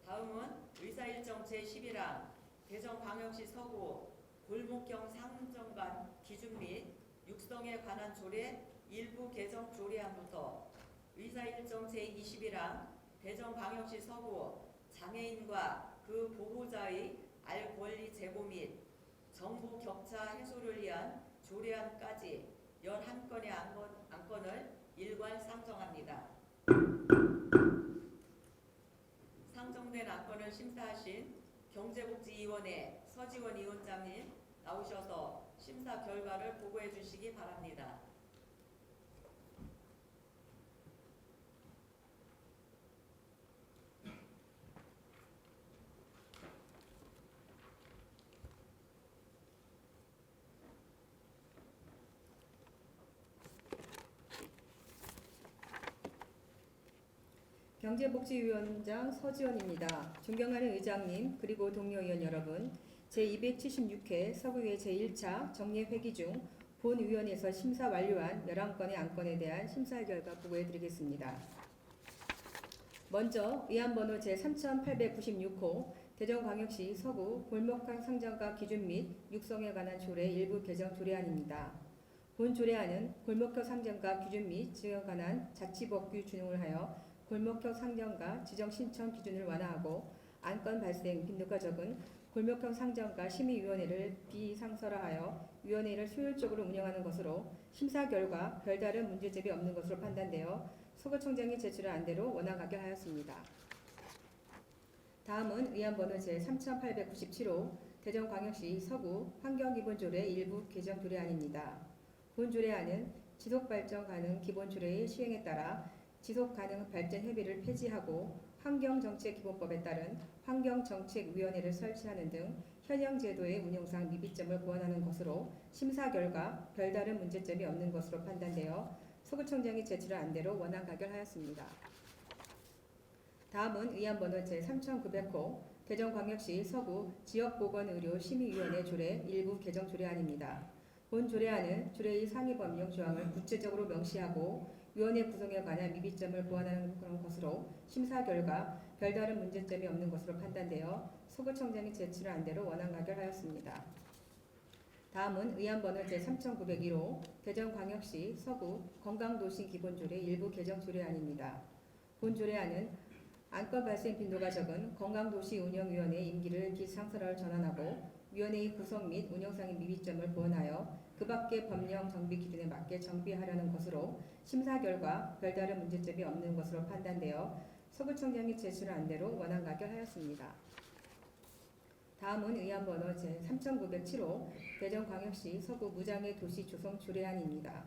다음은 의사일정 제11항 대전광역시 서구 골목형 상정관 기준 및 육성에 관한 조례 일부 개정 조례안부터 의사일정 제21항 대전광역시 서구 장애인과 그 보호자의 알 권리 제고 및 정보 격차 해소를 위한 조례안까지 11건의 안건을 일괄 상정합니다. 상정된 안건을 심사하신 경제복지위원회 서지원 위원장님 나오셔서 심사 결과를 보고해 주시기 바랍니다. 경제복지위원장 서지원입니다. 존경하는 의장님 그리고 동료 의원 여러분, 제276회 서구회 제1차 정례회기 중 본위원회에서 심사 완료한 11건의 안건에 대한 심사 결과 보고해드리겠습니다. 먼저 위안번호 제3896호 대전광역시 서구 골목형 상정가 기준 및 육성에 관한 조례 일부 개정 조례안입니다. 본 조례안은 골목형 상정가 기준 및 지역에 관한 자치법규 준용을 하여 골목형 상정가 지정 신청 기준을 완화하고 안건 발생 빈도가 적은 골목형 상정가 심의위원회를 비상설화하여 위원회를 효율적으로 운영하는 것으로 심사 결과 별다른 문제점이 없는 것으로 판단되어 서구청장이 제출한 안대로 원안 가결하였습니다. 다음은 위안번호 제3897호 대전광역시 서구 환경기본조례 일부 개정 조례안입니다. 본 조례안은 지속발전 가능 기본조례의 시행에 따라 지속가능 발전 협의를 폐지하고 환경정책기본법에 따른 환경정책위원회를 설치하는 등 현행 제도의 운영상 미비점을 보완하는 것으로 심사 결과 별다른 문제점이 없는 것으로 판단되어 서구청장이 제출한 안대로 원안 가결하였습니다. 다음은 위안번호 제3900호 대전광역시 서구 지역보건의료 심의위원회 조례 일부 개정 조례안입니다. 본 조례안은 조례의 상위법령 조항을 구체적으로 명시하고 위원회 구성에 관한 미비점을 보완하는 그런 것으로 심사 결과 별다른 문제점이 없는 것으로 판단되어 서구청장이 제출한 안대로 원안 가결하였습니다. 다음은 위안번호 제3901호 대전광역시 서구 건강도시기본조례 일부 개정 조례안입니다. 본 조례안은 안건 발생 빈도가 적은 건강도시운영위원회 임기를 비상설화를 전환하고 위원회의 구성 및 운영상의 미비점을 보완하여 그 밖의 법령 정비 기준에 맞게 정비하려는 것으로 심사 결과 별다른 문제점이 없는 것으로 판단되어 서구청장이 제출한 안대로 원안 가결하였습니다. 다음은 위안번호 제3907호 대전광역시 서구 무장애 도시 조성 조례안입니다.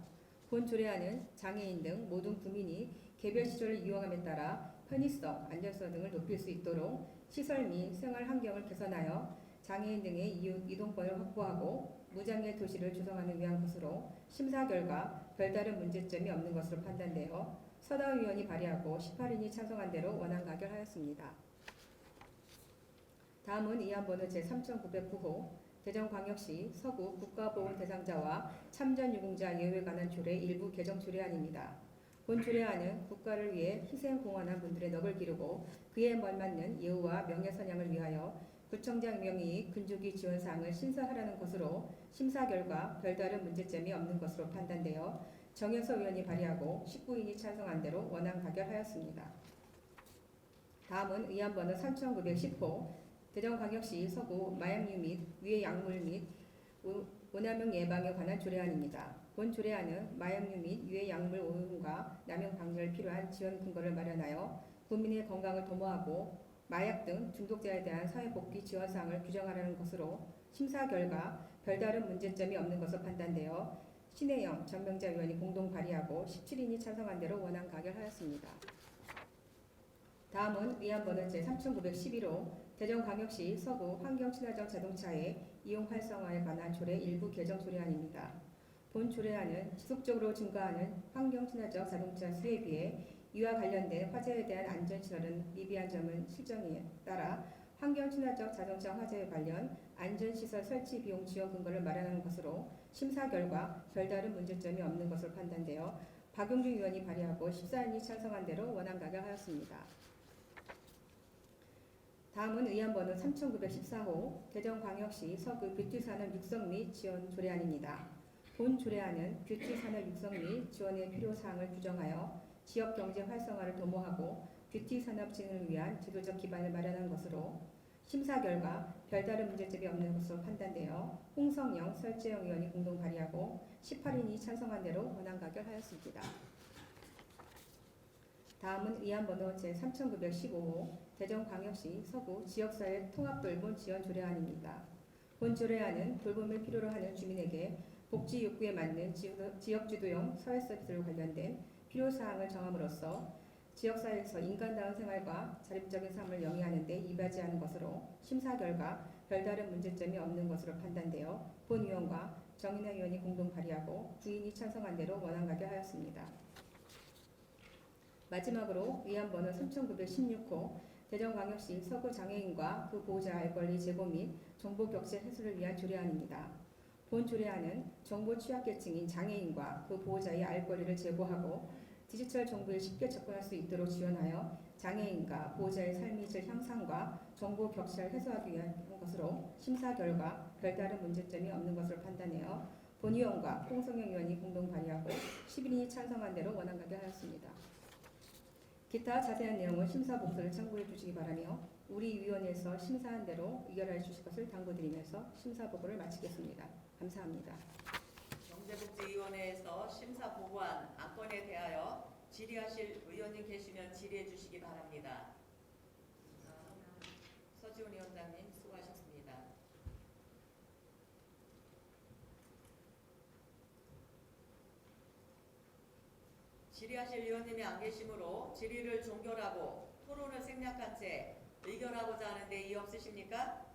본 조례안은 장애인 등 모든 국민이 개별 시설을 이용함에 따라 편의성, 안전성 등을 높일 수 있도록 시설 및 생활 환경을 개선하여 장애인 등의 이동권을 확보하고 무장애 도시를 조성하는 위한 것으로 심사 결과 별다른 문제점이 없는 것으로 판단되어 서다위원이 발의하고 18인이 찬성한 대로 원안 가결하였습니다. 다음은 위안번호 제3909호 대전광역시 서구 국가보훈 대상자와 참전유공자 예외에 관한 조례 일부 개정 조례안입니다. 본 조례안은 국가를 위해 희생 공헌한 분들의 넋을 기르고 그에 걸맞는 예우와 명예선양을 위하여 구청장 명의 근조기 지원사항을 신설하라는 것으로 심사 결과 별다른 문제점이 없는 것으로 판단되어 정현서 의원이 발의하고 19인이 찬성한 대로 원안 가결하였습니다. 다음은 위안번호 3910호 대전광역시 서구 마약류 및 위해 약물 및 오남용 예방에 관한 조례안입니다. 본 조례안은 마약류 및 유해 약물 오용과 남용 방지를 필요한 지원 근거를 마련하여 국민의 건강을 도모하고 마약 등 중독자에 대한 사회복귀 지원사항을 규정하라는 것으로 심사 결과 별다른 문제점이 없는 것으로 판단되어 신혜영, 전명자 의원이 공동 발의하고 17인이 찬성한 대로 원안 가결하였습니다. 다음은 위안번호 제3911호 대전광역시 서구 환경친화적 자동차의 이용 활성화에 관한 조례 일부 개정 조례안입니다. 본 조례안은 지속적으로 증가하는 환경친화적 자동차 수에 비해 이와 관련된 화재에 대한 안전시설은 미비한 점은 실정에 따라 환경 친화적 자동차 화재 관련 안전시설 설치 비용 지원 근거를 마련하는 것으로 심사 결과 별다른 문제점이 없는 것으로 판단되어 박용주 의원이 발의하고 14인이 찬성한 대로 원안 가결하였습니다. 다음은 의안 번호 3914호 대전광역시 서구 뷰티산업 육성 및 지원 조례안입니다. 본 조례안은 뷰티산업 육성 및 지원의 필요사항을 규정하여 지역경제 활성화를 도모하고 뷰티산업 진흥을 위한 제도적 기반을 마련한 것으로 심사 결과 별다른 문제점이 없는 것으로 판단되어 홍성영, 설재영 의원이 공동 발의하고 18인이 찬성한 대로 원안 가결하였습니다. 다음은 의안 번호 제3915호 대전광역시 서구 지역사회 통합돌봄 지원 조례안입니다. 본 조례안은 돌봄을 필요로 하는 주민에게 복지 욕구에 맞는 지역주도형 사회서비스로 관련된 필요사항을 정함으로써 지역사회에서 인간다운 생활과 자립적인 삶을 영위하는 데 이바지하는 것으로 심사 결과 별다른 문제점이 없는 것으로 판단되어 본 의원과 정인아 의원이 공동 발의하고 9인이 찬성한 대로 원안 가결하였습니다. 마지막으로 의안 번호 3916호 대전광역시 서구 장애인과 그 보호자 알 권리 제고 및 정보 격차 해소를 위한 조례안입니다. 본 조례안은 정보 취약계층인 장애인과 그 보호자의 알 권리를 제고하고 디지털 정보에 쉽게 접근할 수 있도록 지원하여 장애인과 보호자의 삶의 질 향상과 정보 격차를 해소하기 위한 것으로 심사 결과 별다른 문제점이 없는 것으로 판단하여 본 의원과 홍성영 의원이 공동 발의하고 11인이 찬성한 대로 원안 가결하였습니다. 기타 자세한 내용은 심사 보고서를 참고해 주시기 바라며 우리 위원회에서 심사한 대로 의결해 주실 것을 당부드리면서 심사 보고를 마치겠습니다. 감사합니다. 경제복지위원회에서 심사 보고한 안건에 대하여 질의하실 의원님 계시면 질의해 주시기 바랍니다. 서지훈 위원장님 수고하셨습니다. 질의하실 의원님이 안 계시므로 질의를 종결하고 토론을 생략한 채 의결하고자 하는데 이의 없으십니까?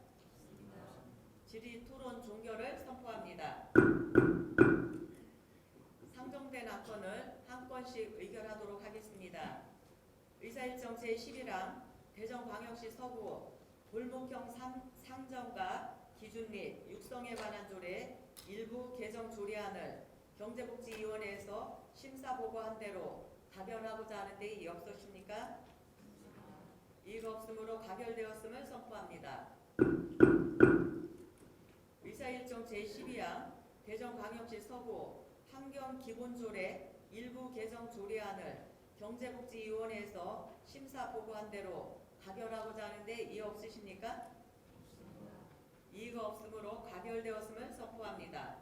질의 토론 종결을 선포합니다. 상정된 안건을 한 건씩 의결하도록 하겠습니다. 의사일정 제11항 대전광역시 서구 골목형 상점가 기준 및 육성에 관한 조례 일부 개정 조례안을 경제복지위원회에서 심사보고한 대로 가결하고자 하는데 이의 없으십니까? 이의가 없으므로 가결되었음을 선포합니다. 의사일정 제12항 대전광역시 서구 환경기본조례 일부 개정 조례안을 경제복지위원회에서 심사보고한 대로 가결하고자 하는데 이의 없으십니까? 이의가 없으므로 가결되었음을 선포합니다.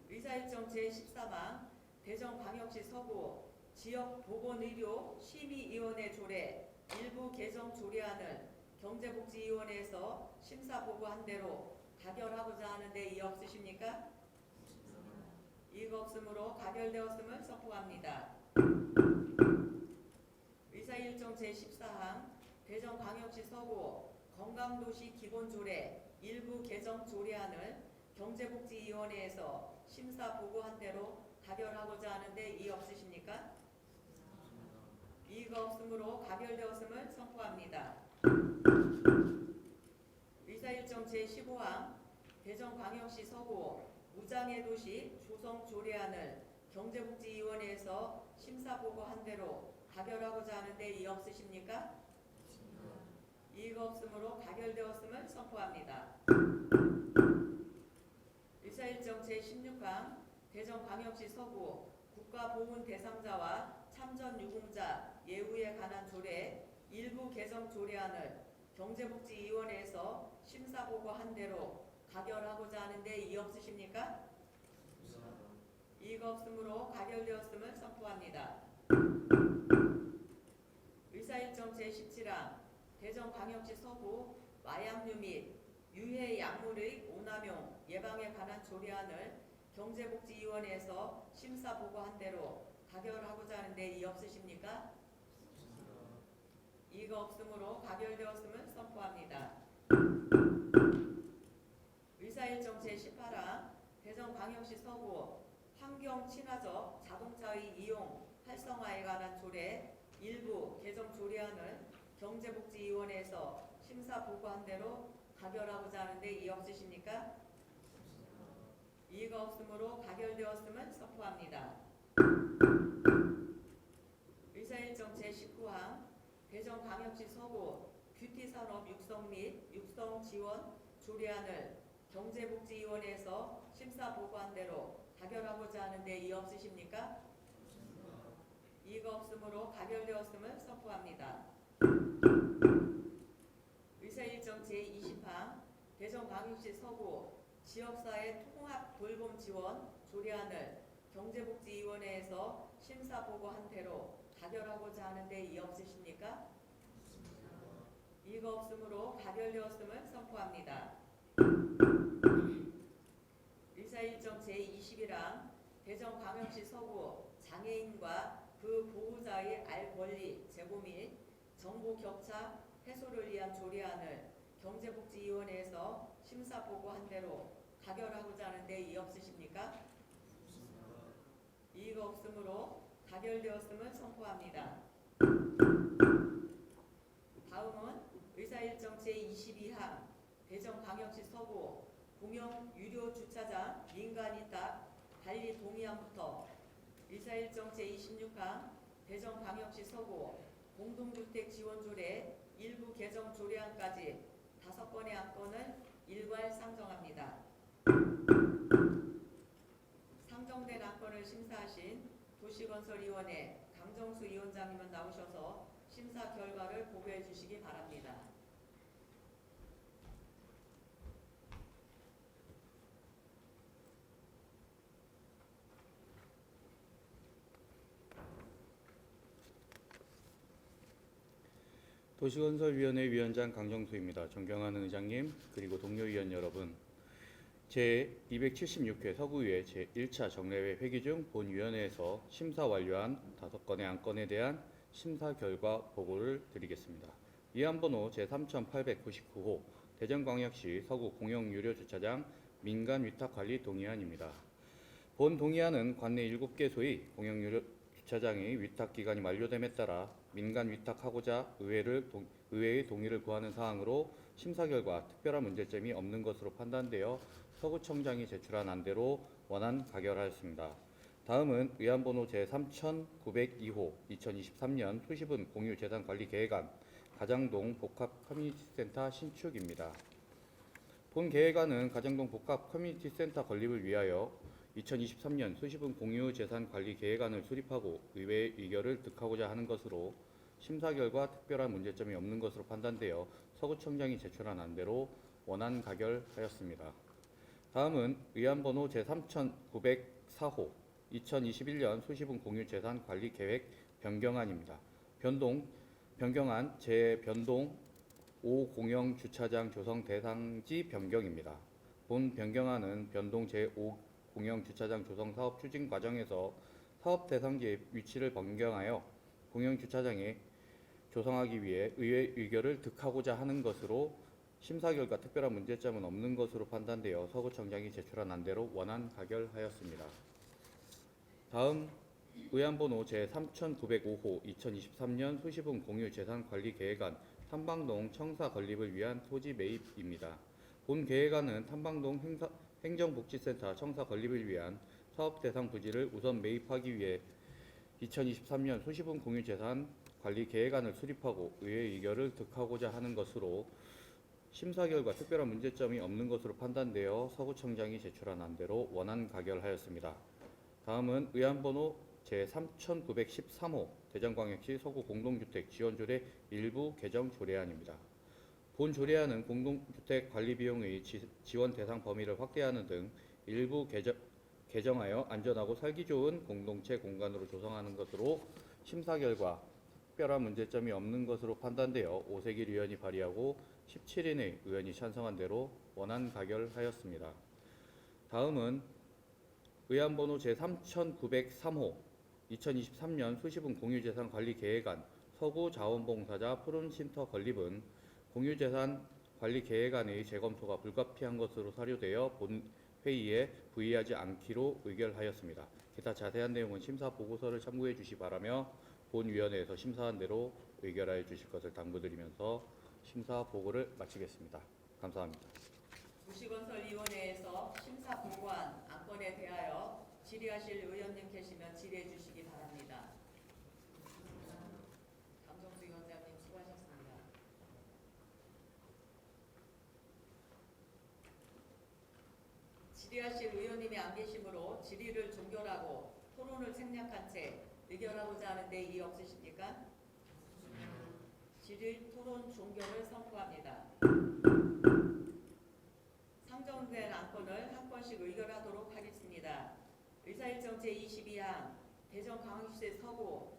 의사일정 제13항 대전광역시 서구 지역보건의료 심의위원회 조례 일부 개정 조례안을 경제복지위원회에서 심사보고한 대로 가결하고자 하는데 이의 없으십니까? 이의가 없으므로 가결되었음을 선포합니다. 의사일정 제14항 대전광역시 서구 건강도시 기본조례 일부 개정 조례안을 경제복지위원회에서 심사보고한 대로 가결하고자 하는데 이의 없으십니까? 이의가 없으므로 가결되었음을 선포합니다. 의사일정 제15항 대전광역시 서구 무장애 도시 조성 조례안을 경제복지위원회에서 심사보고한 대로 가결하고자 하는데 이의 없으십니까? 이의가 없으므로 가결되었음을 선포합니다. 의사일정 제16항 대전광역시 서구 국가보훈 대상자와 참전유공자 예우에 관한 조례 일부 개정 조례안을 경제복지위원회에서 심사보고한 대로 가결하고자 하는데 이의 없으십니까? 이의가 없으므로 가결되었음을 선포합니다. 의사일정 제17항 대전광역시 서구 마약류 및 유해 약물의 오남용 예방에 관한 조례안을 경제복지위원회에서 심사보고한 대로 가결하고자 하는데 이의 없으십니까? 이의가 없으므로 가결되었음을 선포합니다. 의사일정 제18항 대전광역시 서구 환경 친화적 자동차의 이용 활성화에 관한 조례 일부 개정 조례안을 경제 경제복지위원회에서 심사 보고한 대로 가결하고자 하는데 이의 없으십니까? 이의가 없으므로 가결되었음을 선포합니다. 의사일정 제19항 대전광역시 서구 뷰티산업 육성 및 육성 지원 조례안을 경제복지위원회에서 심사 보고한 대로 가결하고자 하는데 이의 없으십니까? 이의가 없으므로 가결되었음을 선포합니다. 의사일정 제20항 대전광역시 서구 지역사회 통합 돌봄 지원 조례안을 경제복지위원회에서 심사 보고한 대로 가결하고자 하는데 이의 없으십니까? 이의가 없으므로 가결되었음을 선포합니다. 의사일정 제21항 대전광역시 서구 장애인과 그 보호자의 알 권리 제고 및 정보 격차 해소를 위한 조례안을 경제복지위원회에서 심사 보고한 대로 가결하고자 하는데 이의 없으십니까? 이의가 없으므로 가결되었음을 선포합니다. 다음은 의사일정 제22항 대전광역시 서구 공영 유료 주차장 민간위탁 관리 동의안부터 의사일정 제26항 대전광역시 서구 공동주택 지원조례 일부 개정 조례안까지 5건의 안건을 일괄 상정합니다. 상정된 안건을 심사하신 도시건설위원회 강정수 위원장님은 나오셔서 심사 결과를 보고해 주시기 바랍니다. 도시건설위원회 위원장 강정수입니다. 존경하는 의장님, 그리고 동료 위원 여러분, 제276회 서구의회 제1차 정례회 회기 중 본위원회에서 심사 완료한 5건의 안건에 대한 심사 결과 보고를 드리겠습니다. 위안번호 제3899호 대전광역시 서구 공영유료주차장 민간위탁관리 동의안입니다. 본 동의안은 관내 7개소의 공영유료주차장의 위탁기간이 만료됨에 따라 민간 위탁하고자 의회의 동의를 구하는 사항으로 심사 결과 특별한 문제점이 없는 것으로 판단되어 서구청장이 제출한 안대로 원안 가결하였습니다. 다음은 의안번호 제3902호 2023년 수시분 공유재산관리계획안 가장동 복합커뮤니티센터 신축입니다. 본 계획안은 가장동 복합커뮤니티센터 건립을 위하여 2023년 수시분 공유재산관리계획안을 수립하고 의회의 의결을 득하고자 하는 것으로 심사 결과 특별한 문제점이 없는 것으로 판단되어 서구청장이 제출한 안대로 원안 가결하였습니다. 다음은 의안번호 제3904호 2021년 수시분 공유재산관리계획 변경안입니다. 변경안 재변동 5공영주차장 조성 대상지 변경입니다. 본 변경안은 변동 제5 공영주차장 조성 사업 추진 과정에서 사업 대상지의 위치를 변경하여 공영주차장에 조성하기 위해 의회 의결을 득하고자 하는 것으로 심사 결과 특별한 문제점은 없는 것으로 판단되어 서구청장이 제출한 안대로 원안 가결하였습니다. 다음 의안번호 제3905호 2023년 수시분 공유재산관리계획안 탐방동 청사 건립을 위한 토지 매입입니다. 본 계획안은 탐방동 행정복지센터 청사 건립을 위한 사업 대상 부지를 우선 매입하기 위해 2023년 수시분 공유재산 관리 계획안을 수립하고 의회 의결을 득하고자 하는 것으로 심사 결과 특별한 문제점이 없는 것으로 판단되어 서구청장이 제출한 안대로 원안 가결하였습니다. 다음은 의안번호 제3913호 대전광역시 서구 공동주택 지원조례 일부 개정 조례안입니다. 본 조례안은 공동주택 관리 비용의 지원 대상 범위를 확대하는 등 일부 개정하여 안전하고 살기 좋은 공동체 공간으로 조성하는 것으로 심사 결과 특별한 문제점이 없는 것으로 판단되어 오세길 의원이 발의하고 17인의 의원이 찬성한 대로 원안 가결하였습니다. 다음은 의안번호 제3903호 2023년 수시분 공유재산 관리 계획안 서구 자원봉사자 푸른쉼터 건립은 공유재산 관리 계획안의 재검토가 불가피한 것으로 사료되어 본 회의에 부의하지 않기로 의결하였습니다. 기타 자세한 내용은 심사 보고서를 참고해 주시 바라며 본 위원회에서 심사한 대로 의결하여 주실 것을 당부드리면서 심사 보고를 마치겠습니다. 감사합니다. 도시건설위원회에서 심사 보고한 안건에 대하여 질의하실 의원님 계시면 질의해 주시기 바랍니다. 강정수 위원장님 수고하셨습니다. 질의하실 의원님이 안 계시므로 질의를 종결하고 토론을 생략한 채 의결하고자 하는데 이의 없으십니까? 질의 토론 종결을 선포합니다. 상정된 안건을 한 건씩 의결하도록 하겠습니다. 의사일정 제22항 대전광역시 서구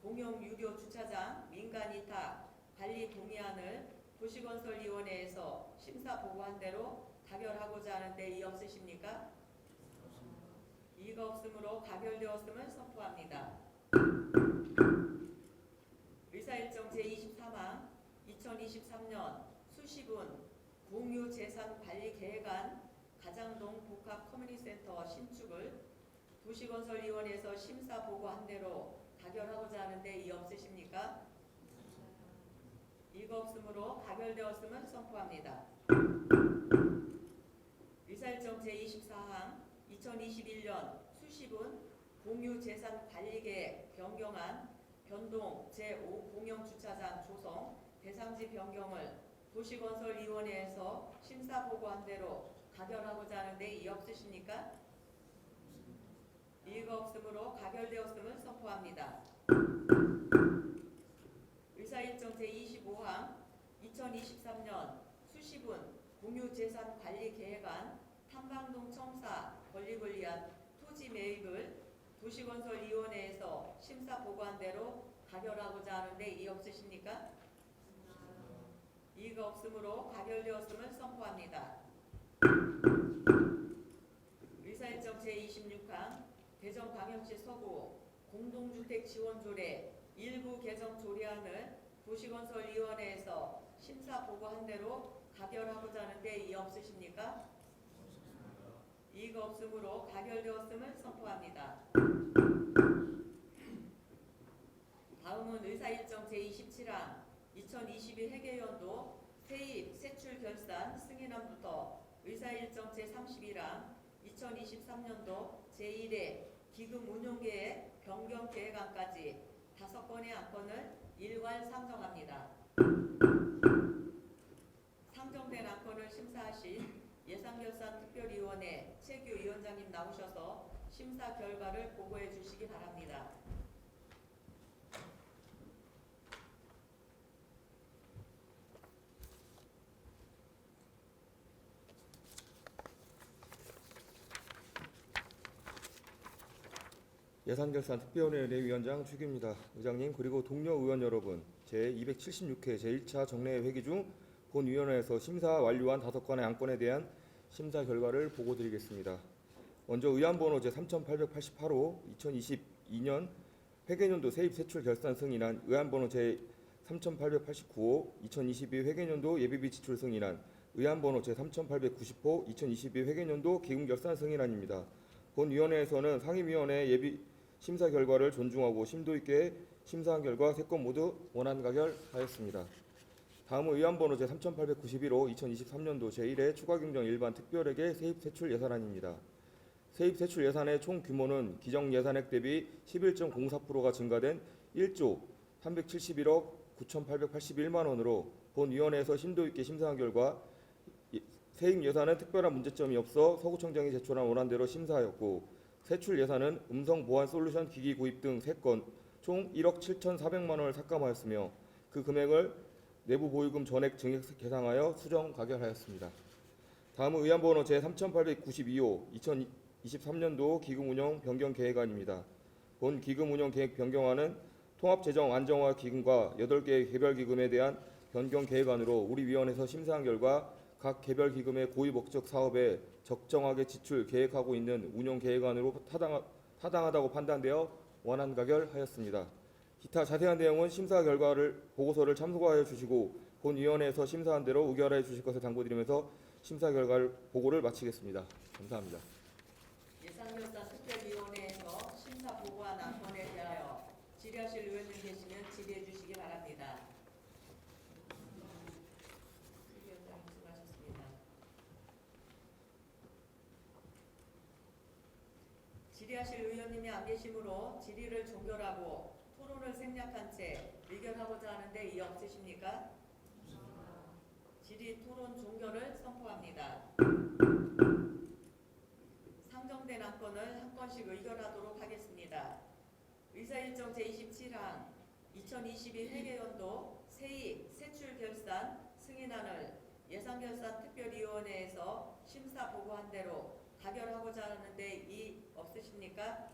공용 유료 주차장 민간 이탁 관리 동의안을 도시건설위원회에서 심사 보고한 대로 가결하고자 하는데 이의 없으십니까? 이의가 없으므로 가결되었음을 선포합니다. 의사일정 제23항 2023년 수시분 공유재산관리계획안 가장동 복합 커뮤니티센터 신축을 도시건설위원회에서 심사 보고한 대로 가결하고자 하는데 이의 없으십니까? 이의가 없으므로 가결되었음을 선포합니다. 의사일정 제24항 2021년 수시분 공유재산관리계획 변경안 변동 제5 공영주차장 조성 대상지 변경을 도시건설위원회에서 심사 보고한 대로 가결하고자 하는데 이의 없으십니까? 이의가 없으므로 가결되었음을 선포합니다. 의사일정 제25항 2023년 수시분 공유재산관리계획안 탐방동 청사 권리관리안 토지 매입을 도시건설위원회에서 심사 보고한 대로 가결하고자 하는데 이의 없으십니까? 이의가 없으므로 가결되었음을 선포합니다. 의사일정 제26항 대전광역시 서구 공동주택 지원조례 일부 개정 조례안을 도시건설위원회에서 심사 보고한 대로 가결하고자 하는데 이의 없으십니까? 이의가 없으므로 가결되었음을 선포합니다. 다음은 의사일정 제27항 2022 회계연도 세입, 세출 결산 승인안부터 의사일정 제31항 2023년도 제1회 기금 운용계획 변경 계획안까지 5건의 안건을 일괄 상정합니다. 상정된 안건을 심사하신 예산결산특별위원회 최규 위원장님 나오셔서 심사 결과를 보고해 주시기 바랍니다. 예산결산특별위원회 위원장 최규입니다. 의장님 그리고 동료 의원 여러분, 제276회 제1차 정례 회기 중 본위원회에서 심사 완료한 5건의 안건에 대한 심사 결과를 보고드리겠습니다. 먼저 의안번호 제3888호 2022년 회계년도 세입 세출 결산 승인안, 의안번호 제3889호 2022 회계년도 예비비 지출 승인안, 의안번호 제3890호 2022 회계년도 기금 결산 승인안입니다. 본위원회에서는 상임위원회 예비 심사 결과를 존중하고 심도 있게 심사한 결과 3건 모두 원안 가결하였습니다. 다음은 의안번호 제3891호 2023년도 제1회 추가경정 일반 특별회계 세입세출 예산안입니다. 세입세출 예산의 총 규모는 기정 예산액 대비 11.04%가 증가된 1조 371억 9,881만 원으로 본위원회에서 심도 있게 심사한 결과 세입 예산은 특별한 문제점이 없어 서구청장이 제출한 원안대로 심사하였고, 세출 예산은 음성 보안 솔루션 기기 구입 등 3건 총 1억 7,400만 원을 삭감하였으며 그 금액을 내부 보유금 전액 증액 계상하여 수정 가결하였습니다. 다음은 의안번호 제3892호 2023년도 기금운영 변경 계획안입니다. 본 기금운영 계획 변경안은 통합재정 안정화 기금과 8개의 개별 기금에 대한 변경 계획안으로 우리 위원회에서 심사한 결과 각 개별 기금의 고유 목적 사업에 적정하게 지출 계획하고 있는 운용 계획안으로 타당하다고 판단되어 원안 가결하였습니다. 기타 자세한 내용은 심사 결과를 보고서를 참고하여 주시고 본위원회에서 심사한 대로 의결해 주실 것을 당부드리면서 심사 결과를 보고를 마치겠습니다. 감사합니다. 예산결산특별위원회에서 심사 보고한 안건에 대하여 질의하실 의원님 계시면 질의해 주시기 바랍니다. 질의하실 의원님이 안 계시므로 질의를 종결하고 토론을 생략한 채 의결하고자 하는데 이의 없으십니까? 질의 토론 종결을 선포합니다. 상정된 안건을 한 건씩 의결하도록 하겠습니다. 의사일정 제27항 2022 회계연도 세입, 세출 결산 승인안을 예산결산특별위원회에서 심사 보고한 대로 가결하고자 하는데 이의 없으십니까?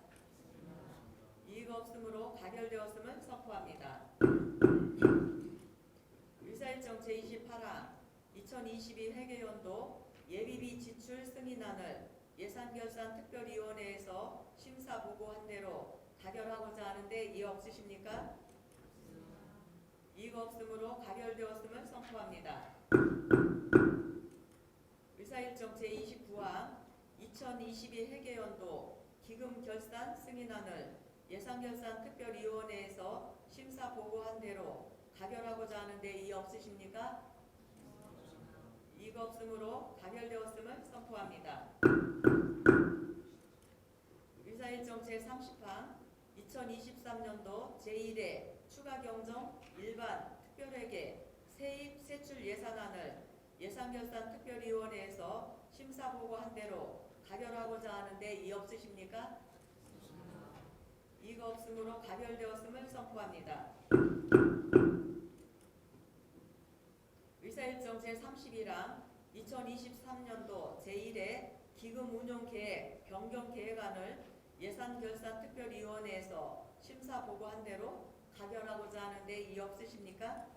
이의가 없으므로 가결되었음을 선포합니다. 의사일정 제28항 2022 회계연도 예비비 지출 승인안을 예산결산특별위원회에서 심사 보고한 대로 가결하고자 하는데 이의 없으십니까? 이의가 없으므로 가결되었음을 선포합니다. 의사일정 제29항 2022 회계연도 기금결산 승인안을 예산결산특별위원회에서 심사 보고한 대로 가결하고자 하는데 이의 없으십니까? 이의가 없으므로 가결되었음을 선포합니다. 의사일정 제30항 2023년도 제1회 추가경정 일반 특별회계 세입 세출 예산안을 예산결산특별위원회에서 심사보고한 대로 가결하고자 하는데 이의 없으십니까? 이의가 없으므로 가결되었음을 선포합니다. 의사일정 제31항 2023년도 제1회 기금운용계획 변경계획안을 예산결산특별위원회에서 심사보고한 대로 가결하고자 하는데 이의 없으십니까?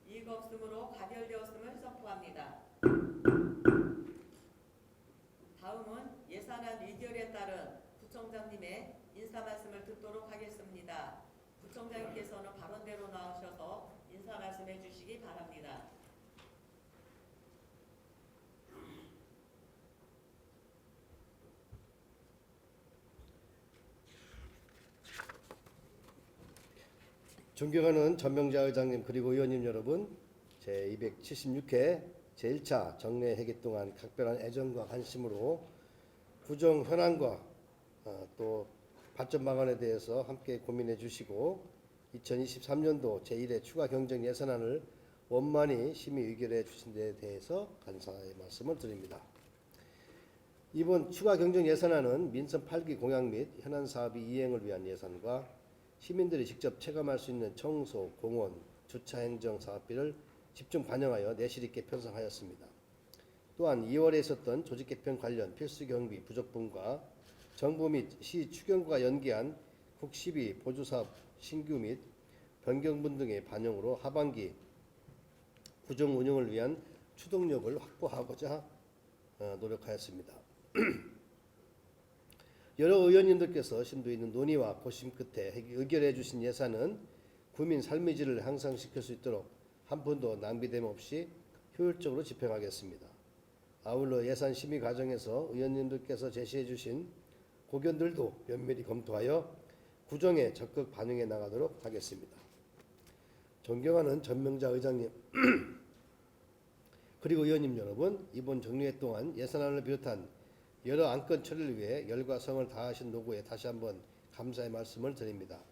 이의가 없으므로 가결되었음을 선포합니다. 다음은 예산안 의결에 따른 부총장님의 인사 말씀을 듣도록 하겠습니다. 부총장님께서는 발언대로 나오셔서 인사 말씀해 주시기 바랍니다. 존경하는 전명자 의장님 그리고 의원님 여러분, 제276회 제1차 정례회기 동안 각별한 애정과 관심으로 구정 현안과 또 발전 방안에 대해서 함께 고민해 주시고 2023년도 제1회 추가 경정 예산안을 원만히 심의 의결해 주신 데 대해서 감사의 말씀을 드립니다. 이번 추가 경정 예산안은 민선 8기 공약 및 현안 사업의 이행을 위한 예산과 시민들이 직접 체감할 수 있는 청소, 공원, 주차 행정 사업비를 집중 반영하여 내실 있게 편성하였습니다. 또한 2월에 있었던 조직 개편 관련 필수 경비 부족분과 정부 및 시 추경부가 연기한 국시비 보조사업 신규 및 변경분 등의 반영으로 하반기 구정 운영을 위한 추동력을 확보하고자 노력하였습니다. 여러 의원님들께서 심도 있는 논의와 고심 끝에 의결해 주신 예산은 국민 삶의 질을 향상시킬 수 있도록 한 푼도 낭비됨 없이 효율적으로 집행하겠습니다. 아울러 예산 심의 과정에서 의원님들께서 제시해 주신 고견들도 면밀히 검토하여 구정에 적극 반영해 나가도록 하겠습니다. 존경하는 전명자 의장님 그리고 의원님 여러분, 이번 정례회 동안 예산안을 비롯한 여러 안건 처리를 위해 열과 성을 다하신 노고에 다시 한번 감사의 말씀을 드립니다.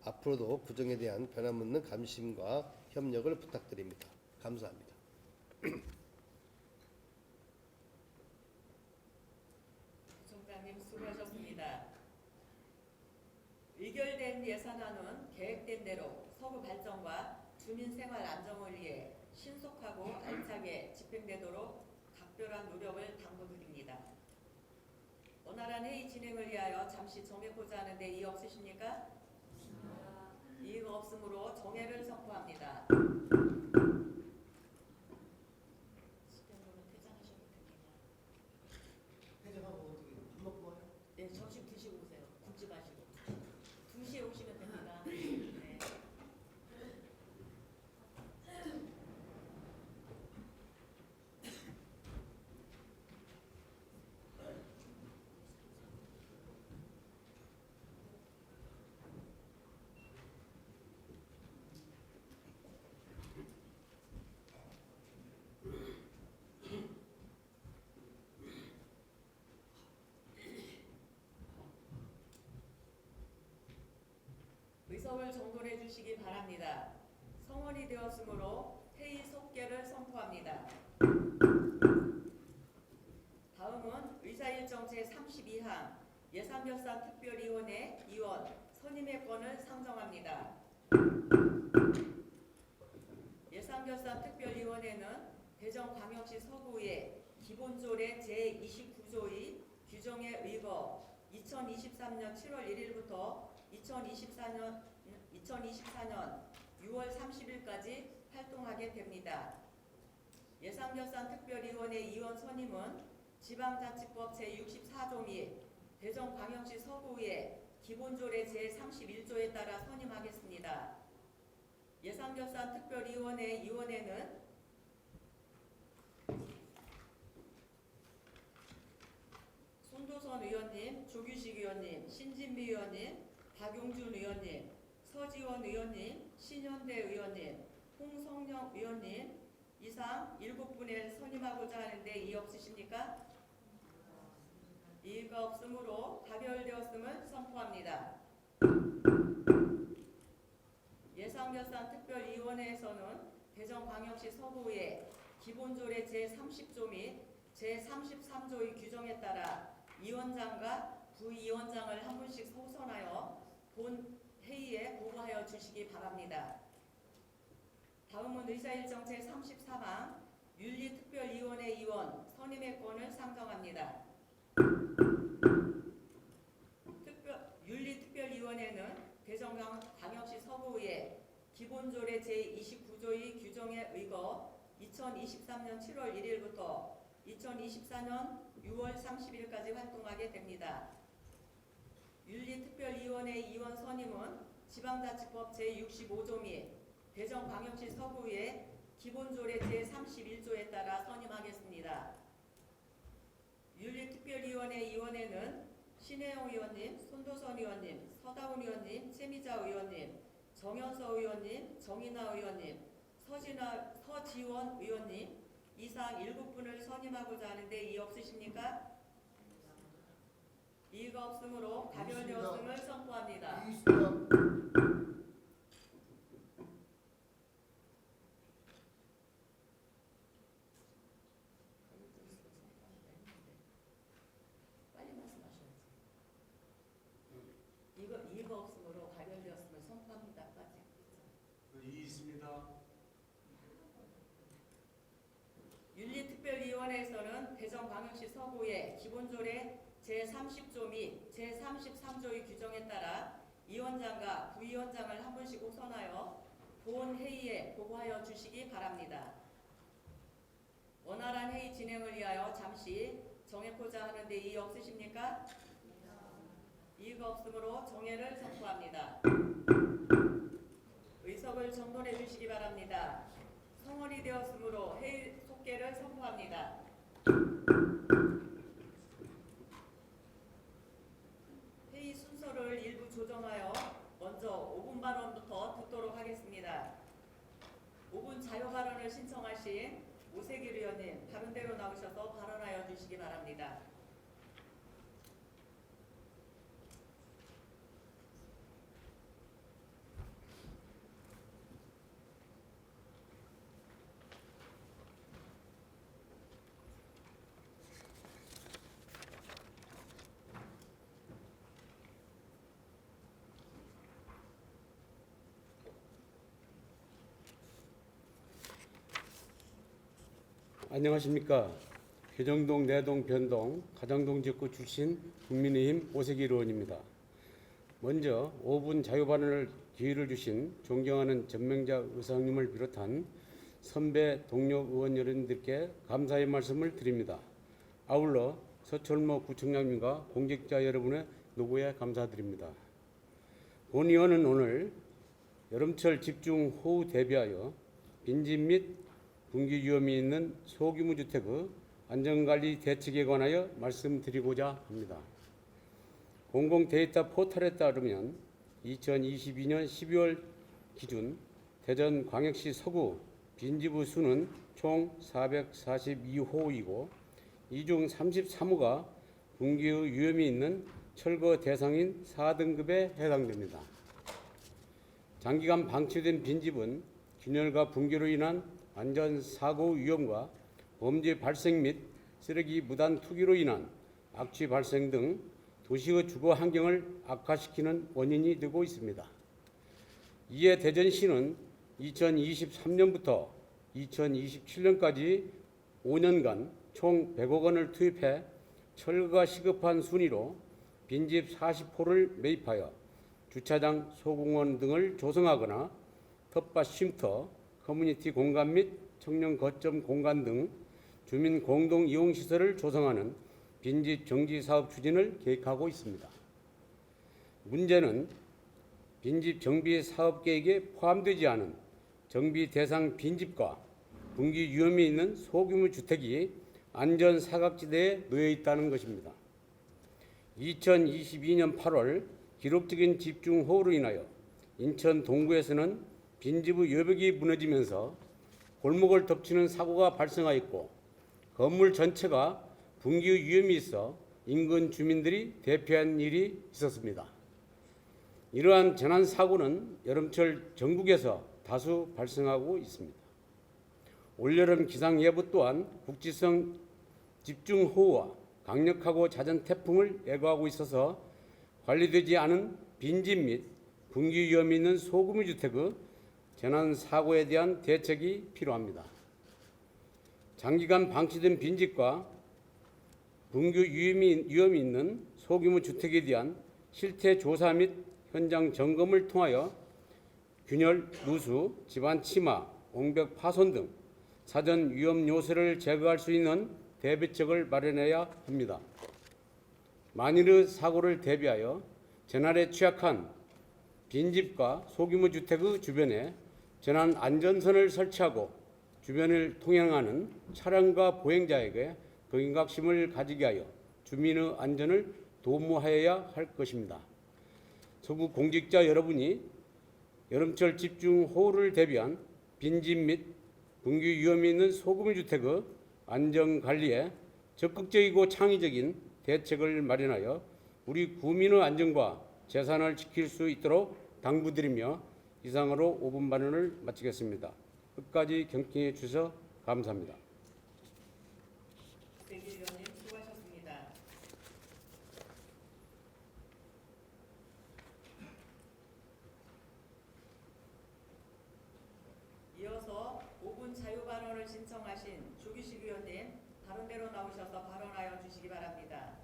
앞으로도 구정에 대한 변함없는 관심과 협력을 부탁드립니다. 감사합니다. 부총장님 수고하셨습니다. 의결된 예산안은 계획된 대로 서구 발전과 주민 생활 안정을 위해 신속하고 알차게 집행되도록 각별한 노력을 당부드립니다. 원활한 회의 진행을 위하여 잠시 정해보자 하는데 이의 없으십니까? 이의가 없으므로 정회를 선포합니다. 퇴장하셔도 됩니다. 퇴장하고 어떻게 밥 먹고 와요? 네, 점심 드시고 오세요. 굶지 마시고. 2시에 오시면 됩니다. 네. 주시기 바랍니다. 성원이 되었으므로 회의 속개를 선포합니다. 다음은 의사일정 제32항 예산결산 특별위원회 위원 선임의 건을 상정합니다. 예산결산 특별위원회는 대전광역시 서구의 기본조례 제29조의 규정에 의거 2023년 7월 1일부터 2024년 6월 30일까지 활동하게 됩니다. 예산결산 특별위원회 위원 선임은 지방자치법 제64조 및 대전광역시 서구의 기본조례 제31조에 따라 선임하겠습니다. 예산결산 특별위원회 위원회는 손도선 의원님, 조규식 의원님, 신진미 의원님, 박용준 의원님, 서지원 의원님, 신현대 의원님, 홍성영 의원님 이상 7분을 선임하고자 하는데 이의 없으십니까? 이의가 없으므로 가결되었음을 선포합니다. 예산결산 특별위원회에서는 대전광역시 서구의 기본조례 제30조 및 제33조의 규정에 따라 위원장과 부위원장을 한 분씩 호선하여 본 회의에 보고하여 주시기 바랍니다. 다음은 의사일정 제33항 윤리특별위원회 위원 선임의 건을 상정합니다. 윤리특별위원회는 대전광역시 서구의 기본조례 제29조의 규정에 의거 2023년 7월 1일부터 2024년 6월 30일까지 활동하게 됩니다. 윤리특별위원회 위원 선임은 지방자치법 제65조 및 대전광역시 서구의 기본조례 제31조에 따라 선임하겠습니다. 윤리특별위원회 위원회는 신혜영 의원님, 손도선 의원님, 서다운 의원님, 최미자 의원님, 정현서 의원님, 정인아 의원님, 서지원 의원님 이상 7분을 선임하고자 하는데 이의 없으십니까? 이의가 없으므로 가결되었음을 선포합니다. 빨리 말씀하셔야지. 이의가 없으므로 가결되었음을 선포합니다까지. 이의 있습니다. 윤리특별위원회에서는 대전광역시 서구의 기본조례 제30조 및 제33조의 규정에 따라 위원장과 부위원장을 한 분씩 호선하여 본 회의에 보고하여 주시기 바랍니다. 원활한 회의 진행을 위하여 잠시 정해고자 하는데 이의 없으십니까? 이의가 없으므로 정해를 선포합니다. 의석을 정돈해 주시기 바랍니다. 성원이 되었으므로 회의 속개를 선포합니다. 회의 순서를 일부 조정하여 먼저 5분 발언부터 듣도록 하겠습니다. 5분 자유 발언을 신청하신 오세길 의원님 바른대로 나오셔서 발언하여 주시기 바랍니다. 안녕하십니까. 개정동, 내동, 변동, 가장동 지역구 출신 국민의힘 오세길 의원입니다. 먼저 5분 자유 발언을 기회를 주신 존경하는 전명자 의사님을 비롯한 선배 동료 의원 여러분들께 감사의 말씀을 드립니다. 아울러 서철모 구청장님과 공직자 여러분의 노고에 감사드립니다. 본 의원은 오늘 여름철 집중 호우 대비하여 빈집 및 분기 위험이 있는 소규모 주택의 안전관리 대책에 관하여 말씀드리고자 합니다. 공공 데이터 포털에 따르면 2022년 12월 기준 대전광역시 서구 빈집의 수는 총 442호이고 이 중 33호가 분기의 위험이 있는 철거 대상인 4등급에 해당됩니다. 장기간 방치된 빈집은 균열과 붕괴로 인한 안전사고 위험과 범죄 발생 및 쓰레기 무단 투기로 인한 악취 발생 등 도시의 주거 환경을 악화시키는 원인이 되고 있습니다. 이에 대전시는 2023년부터 2027년까지 5년간 총 100억 원을 투입해 철거가 시급한 순위로 빈집 40호를 매입하여 주차장, 소공원 등을 조성하거나 텃밭 쉼터, 커뮤니티 공간 및 청년 거점 공간 등 주민 공동 이용 시설을 조성하는 빈집 정지 사업 추진을 계획하고 있습니다. 문제는 빈집 정비 사업 계획에 포함되지 않은 정비 대상 빈집과 붕괴 위험이 있는 소규모 주택이 안전 사각지대에 놓여 있다는 것입니다. 2022년 8월 기록적인 집중호우로 인하여 인천 동구에서는 빈집의 여벽이 무너지면서 골목을 덮치는 사고가 발생하였고 건물 전체가 붕괴 위험이 있어 인근 주민들이 대피한 일이 있었습니다. 이러한 재난 사고는 여름철 전국에서 다수 발생하고 있습니다. 올여름 기상 예보 또한 국지성 집중호우와 강력하고 잦은 태풍을 예고하고 있어서 관리되지 않은 빈집 및 붕괴 위험이 있는 소규모 주택의 재난 사고에 대한 대책이 필요합니다. 장기간 방치된 빈집과 붕괴 위험이 있는 소규모 주택에 대한 실태 조사 및 현장 점검을 통하여 균열, 누수, 집안 침하, 옹벽 파손 등 사전 위험 요소를 제거할 수 있는 대비책을 마련해야 합니다. 만일의 사고를 대비하여 재난에 취약한 빈집과 소규모 주택의 주변에 재난 안전선을 설치하고 주변을 통행하는 차량과 보행자에게 경각심을 가지게 하여 주민의 안전을 도모하여야 할 것입니다. 서구 공직자 여러분이 여름철 집중호우를 대비한 빈집 및 붕괴 위험이 있는 소규모 주택의 안전관리에 적극적이고 창의적인 대책을 마련하여 우리 국민의 안전과 재산을 지킬 수 있도록 당부드리며 이상으로 5분 발언을 마치겠습니다. 끝까지 경청해 주셔서 감사합니다. 백일 의원님 수고하셨습니다. 이어서 5분 자유 발언을 신청하신 조규식 의원님 발언대로 나오셔서 발언하여 주시기 바랍니다.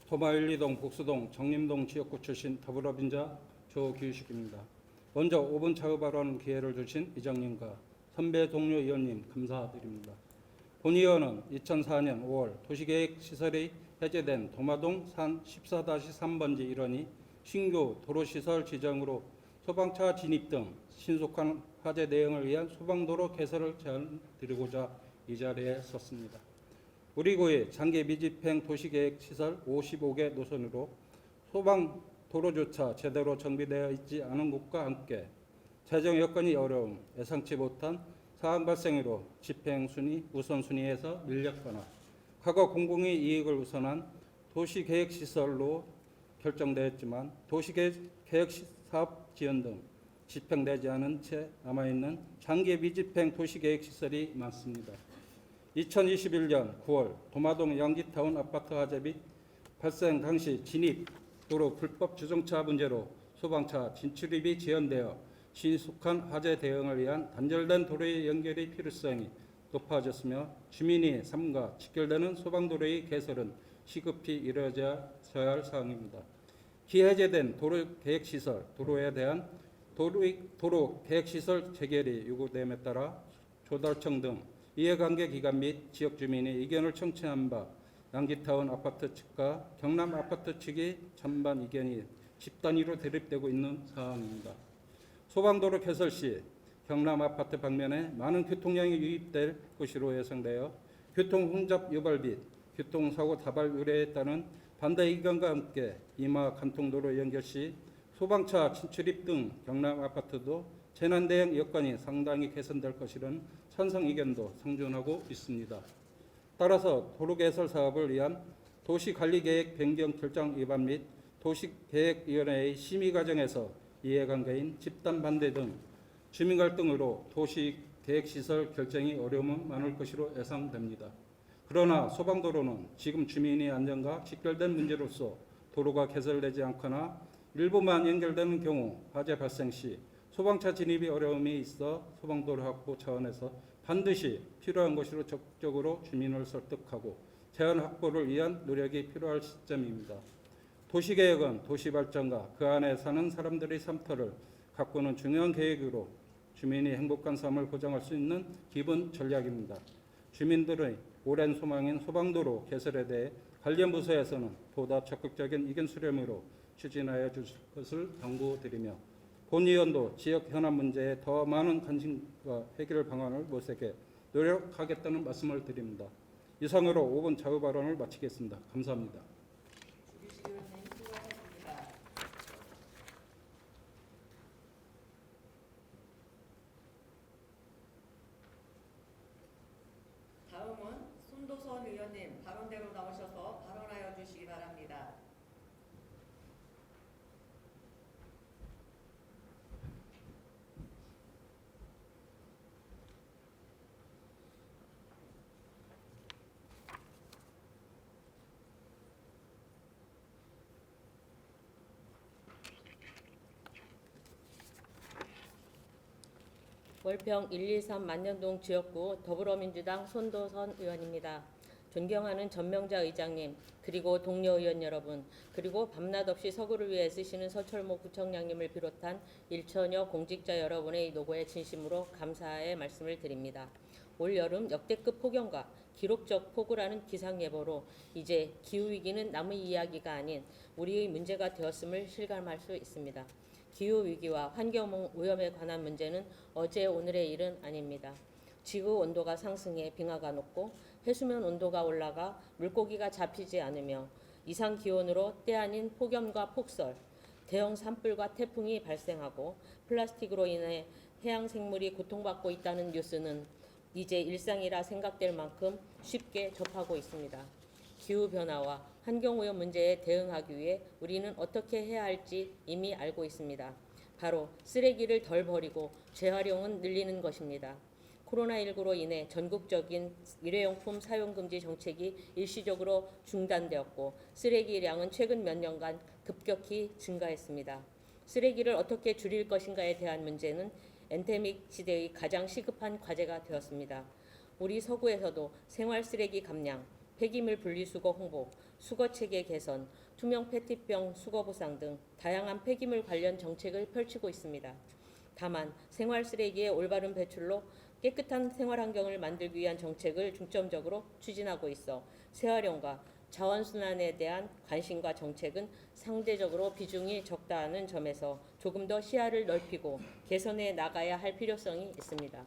토마 1, 2동, 복수동, 정림동 지역구 출신 더불어민자 조규식입니다. 먼저 5분 자유 발언 기회를 주신 이장님과 선배 동료 의원님 감사드립니다. 본 의원은 2004년 5월 도시계획시설이 해제된 도마동 산 14-3번지 일원이 신규 도로시설 지정으로 소방차 진입 등 신속한 화재 대응을 위한 소방도로 개설을 제안드리고자 이 자리에 섰습니다. 우리 구의 장기 미집행 도시계획시설 55개 노선으로 소방 도로조차 제대로 정비되어 있지 않은 곳과 함께 재정 여건이 어려움, 예상치 못한 사항 발생으로 집행순위, 우선순위에서 밀렸거나 과거 공공의 이익을 우선한 도시계획시설로 결정되었지만 도시계획 사업 지연 등 집행되지 않은 채 남아있는 장기 미집행 도시계획시설이 많습니다. 2021년 9월 도마동 양기타운 아파트 화재 및 발생 당시 진입 도로 불법 주정차 문제로 소방차 진출입이 지연되어 신속한 화재 대응을 위한 단절된 도로의 연결의 필요성이 높아졌으며 주민의 삶과 직결되는 소방도로의 개설은 시급히 이루어져야 할 사항입니다. 기해제된 도로계획시설, 도로에 대한 도로계획시설 재결이 요구됨에 따라 조달청 등 이해관계기관 및 지역 주민의 의견을 청취한 바 양기타운 아파트 측과 경남 아파트 측이 찬반 의견이 집단위로 대립되고 있는 상황입니다. 소방도로 개설 시 경남 아파트 방면에 많은 교통량이 유입될 것으로 예상되어 교통혼잡 유발 및 교통사고 다발 우려에 따른 반대 의견과 함께 이마 간통도로 연결 시 소방차 진출입 등 경남 아파트도 재난 대응 여건이 상당히 개선될 것이라는 찬성 의견도 상존하고 있습니다. 따라서 도로 개설 사업을 위한 도시관리계획 변경 결정 위반 및 도시계획위원회의 심의 과정에서 이해관계인 집단 반대 등 주민 갈등으로 도시계획시설 결정이 어려움은 많을 것으로 예상됩니다. 그러나 소방도로는 지금 주민의 안전과 직결된 문제로서 도로가 개설되지 않거나 일부만 연결되는 경우 화재 발생 시 소방차 진입이 어려움이 있어 소방도로 확보 차원에서 반드시 필요한 것으로 적극적으로 주민을 설득하고 재원 확보를 위한 노력이 필요할 시점입니다. 도시계획은 도시발전과 그 안에 사는 사람들의 삶터를 가꾸는 중요한 계획으로 주민이 행복한 삶을 보장할 수 있는 기본 전략입니다. 주민들의 오랜 소망인 소방도로 개설에 대해 관련 부서에서는 보다 적극적인 의견 수렴으로 추진하여 주실 것을 당부드리며 본의원도 지역 현안 문제에 더 많은 관심과 해결 방안을 모색해 노력하겠다는 말씀을 드립니다. 이상으로 5분 자유 발언을 마치겠습니다. 감사합니다. 주기식 의원님 수고하셨습니다. 다음은 손도선 의원님 발언대로 나오셔서 발언하여 주시기 바랍니다. 월평 123 만년동 지역구 더불어민주당 손도선 의원입니다. 존경하는 전명자 의장님, 그리고 동료 의원 여러분, 그리고 밤낮 없이 서구를 위해 애쓰시는 서철모 구청장님을 비롯한 1천여 공직자 여러분의 노고에 진심으로 감사의 말씀을 드립니다. 올 여름 역대급 폭염과 기록적 폭우라는 기상예보로 이제 기후위기는 남의 이야기가 아닌 우리의 문제가 되었음을 실감할 수 있습니다. 기후위기와 환경오염에 관한 문제는 어제 오늘의 일은 아닙니다. 지구 온도가 상승해 빙하가 녹고 해수면 온도가 올라가 물고기가 잡히지 않으며 이상기온으로 때 아닌 폭염과 폭설, 대형 산불과 태풍이 발생하고 플라스틱으로 인해 해양 생물이 고통받고 있다는 뉴스는 이제 일상이라 생각될 만큼 쉽게 접하고 있습니다. 기후변화와 환경오염 문제에 대응하기 위해 우리는 어떻게 해야 할지 이미 알고 있습니다. 바로 쓰레기를 덜 버리고 재활용은 늘리는 것입니다. 코로나19로 인해 전국적인 일회용품 사용금지 정책이 일시적으로 중단되었고 쓰레기량은 최근 몇 년간 급격히 증가했습니다. 쓰레기를 어떻게 줄일 것인가에 대한 문제는 엔데믹 시대의 가장 시급한 과제가 되었습니다. 우리 서구에서도 생활 쓰레기 감량, 폐기물 분리수거 홍보, 수거체계 개선, 투명 페트병 수거 보상 등 다양한 폐기물 관련 정책을 펼치고 있습니다. 다만 생활 쓰레기의 올바른 배출로 깨끗한 생활 환경을 만들기 위한 정책을 중점적으로 추진하고 있어 재활용과 자원순환에 대한 관심과 정책은 상대적으로 비중이 적다는 점에서 조금 더 시야를 넓히고 개선해 나가야 할 필요성이 있습니다.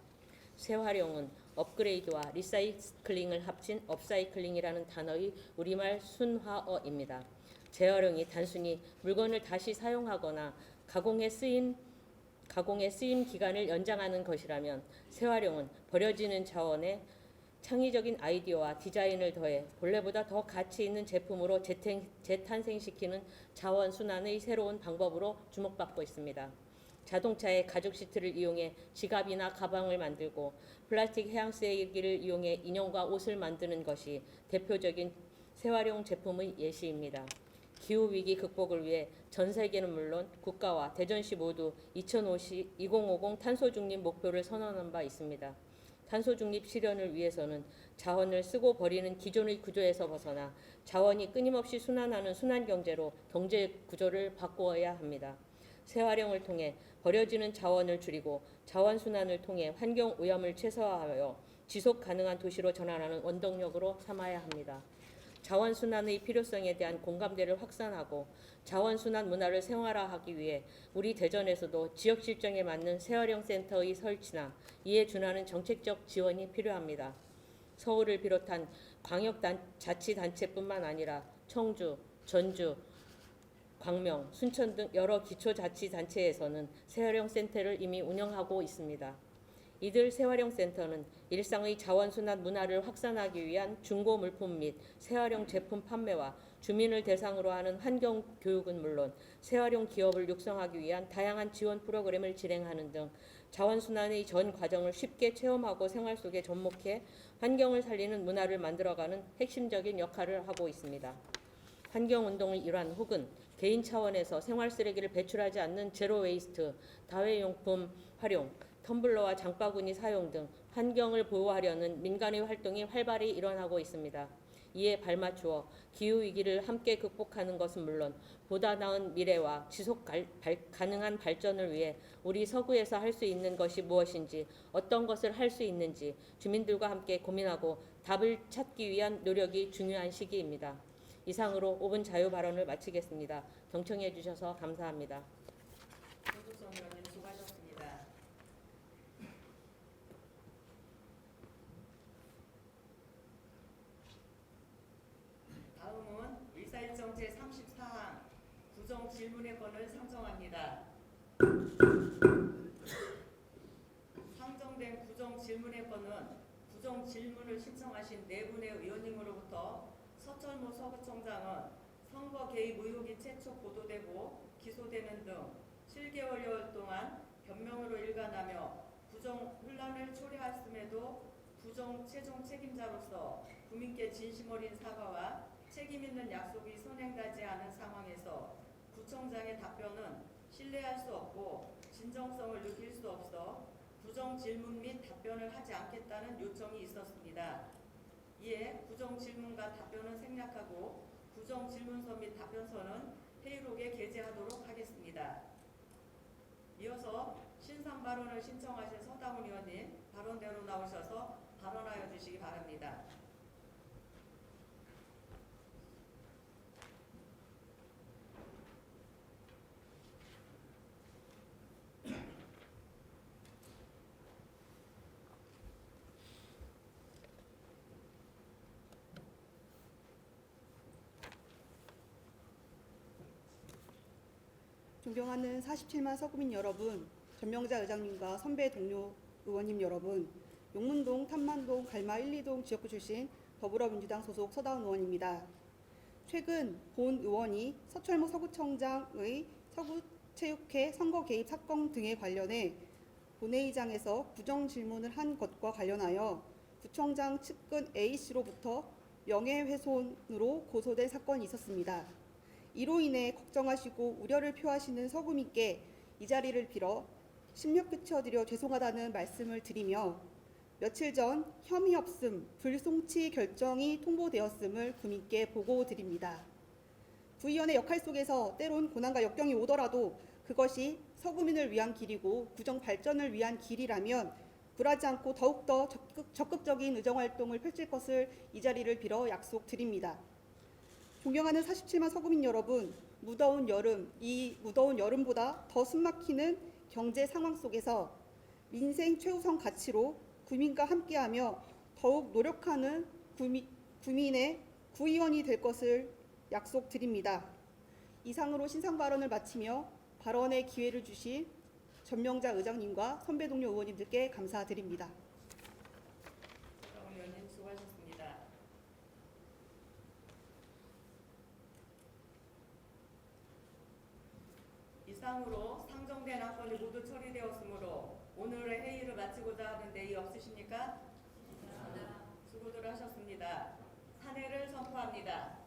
재활용은 업그레이드와 리사이클링을 합친 업사이클링이라는 단어의 우리말 순화어입니다. 재활용이 단순히 물건을 다시 사용하거나 가공에 쓰임 기간을 연장하는 것이라면 재활용은 버려지는 자원에 창의적인 아이디어와 디자인을 더해 본래보다 더 가치 있는 제품으로 재탄생시키는 자원순환의 새로운 방법으로 주목받고 있습니다. 자동차의 가죽 시트를 이용해 지갑이나 가방을 만들고 플라스틱 해양 쓰레기를 이용해 인형과 옷을 만드는 것이 대표적인 재활용 제품의 예시입니다. 기후위기 극복을 위해 전 세계는 물론 국가와 대전시 모두 2050 탄소 중립 목표를 선언한 바 있습니다. 탄소 중립 실현을 위해서는 자원을 쓰고 버리는 기존의 구조에서 벗어나 자원이 끊임없이 순환하는 순환경제로 경제 구조를 바꾸어야 합니다. 재활용을 통해 버려지는 자원을 줄이고 자원순환을 통해 환경오염을 최소화하여 지속 가능한 도시로 전환하는 원동력으로 삼아야 합니다. 자원순환의 필요성에 대한 공감대를 확산하고 자원순환 문화를 생활화하기 위해 우리 대전에서도 지역실정에 맞는 재활용센터의 설치나 이에 준하는 정책적 지원이 필요합니다. 서울을 비롯한 광역자치단체뿐만 아니라 청주, 전주, 광명, 순천 등 여러 기초자치단체에서는 재활용 센터를 이미 운영하고 있습니다. 이들 재활용 센터는 일상의 자원순환 문화를 확산하기 위한 중고 물품 및 재활용 제품 판매와 주민을 대상으로 하는 환경 교육은 물론 재활용 기업을 육성하기 위한 다양한 지원 프로그램을 진행하는 등 자원순환의 전 과정을 쉽게 체험하고 생활 속에 접목해 환경을 살리는 문화를 만들어가는 핵심적인 역할을 하고 있습니다. 환경운동의 일환 혹은 개인 차원에서 생활 쓰레기를 배출하지 않는 제로 웨이스트, 다회용품 활용, 텀블러와 장바구니 사용 등 환경을 보호하려는 민간의 활동이 활발히 일어나고 있습니다. 이에 발맞추어 기후위기를 함께 극복하는 것은 물론 보다 나은 미래와 지속 가능한 발전을 위해 우리 서구에서 할 수 있는 것이 무엇인지, 어떤 것을 할 수 있는지 주민들과 함께 고민하고 답을 찾기 위한 노력이 중요한 시기입니다. 이상으로 5분 자유 발언을 마치겠습니다. 경청해 주셔서 감사합니다. 손도선 의원님 수고하셨습니다. 다음은 의사일정 제34항 구정 질문의 건을 상정합니다. 상정된 구정 질문의 건은 구정 질문을 신청하신 네 분의 의원님으로부터 서철모 서구청장은 선거 개입 의혹이 최초 보도되고 기소되는 등 7개월여 동안 변명으로 일관하며 구정 혼란을 초래했음에도 구정 최종 책임자로서 국민께 진심 어린 사과와 책임 있는 약속이 선행되지 않은 상황에서 구청장의 답변은 신뢰할 수 없고 진정성을 느낄 수 없어 구정 질문 및 답변을 하지 않겠다는 요청이 있었습니다. 이에 구정 질문과 답변은 생략하고 구정 질문서 및 답변서는 회의록에 게재하도록 하겠습니다. 이어서 신상 발언을 신청하신 서다운 의원님 발언대로 나오셔서 발언하여 주시기 바랍니다. 존경하는 47만 서구민 여러분, 전명자 의장님과 선배 동료 의원님 여러분, 용문동, 탐만동, 갈마 1, 2동 지역구 출신 더불어민주당 소속 서다운 의원입니다. 최근 본 의원이 서철모 서구청장의 서구체육회 선거 개입 사건 등에 관련해 본회의장에서 부정 질문을 한 것과 관련하여 구청장 측근 A씨로부터 명예훼손으로 고소된 사건이 있었습니다. 이로 인해 걱정하시고 우려를 표하시는 서구민께 이 자리를 빌어 심력 끼쳐드려 죄송하다는 말씀을 드리며 며칠 전 혐의 없음 불송치 결정이 통보되었음을 구민께 보고드립니다. 구의원의 역할 속에서 때론 고난과 역경이 오더라도 그것이 서구민을 위한 길이고 구정 발전을 위한 길이라면 굴하지 않고 더욱더 적극적인 의정활동을 펼칠 것을 이 자리를 빌어 약속드립니다. 존경하는 47만 서구민 여러분, 무더운 여름, 이 무더운 여름보다 더 숨막히는 경제 상황 속에서 민생 최우선 가치로 구민과 함께하며 더욱 노력하는 구민의 구의원이 될 것을 약속드립니다. 이상으로 신상 발언을 마치며 발언의 기회를 주신 전명자 의장님과 선배 동료 의원님들께 감사드립니다. 의원님 수고하셨습니다. 이상으로 상정된 안건이 모두 처리되었으므로 오늘의 회의를 마치고자 하는 데이 없으십니까? 수고들 하셨습니다. 산회를 선포합니다.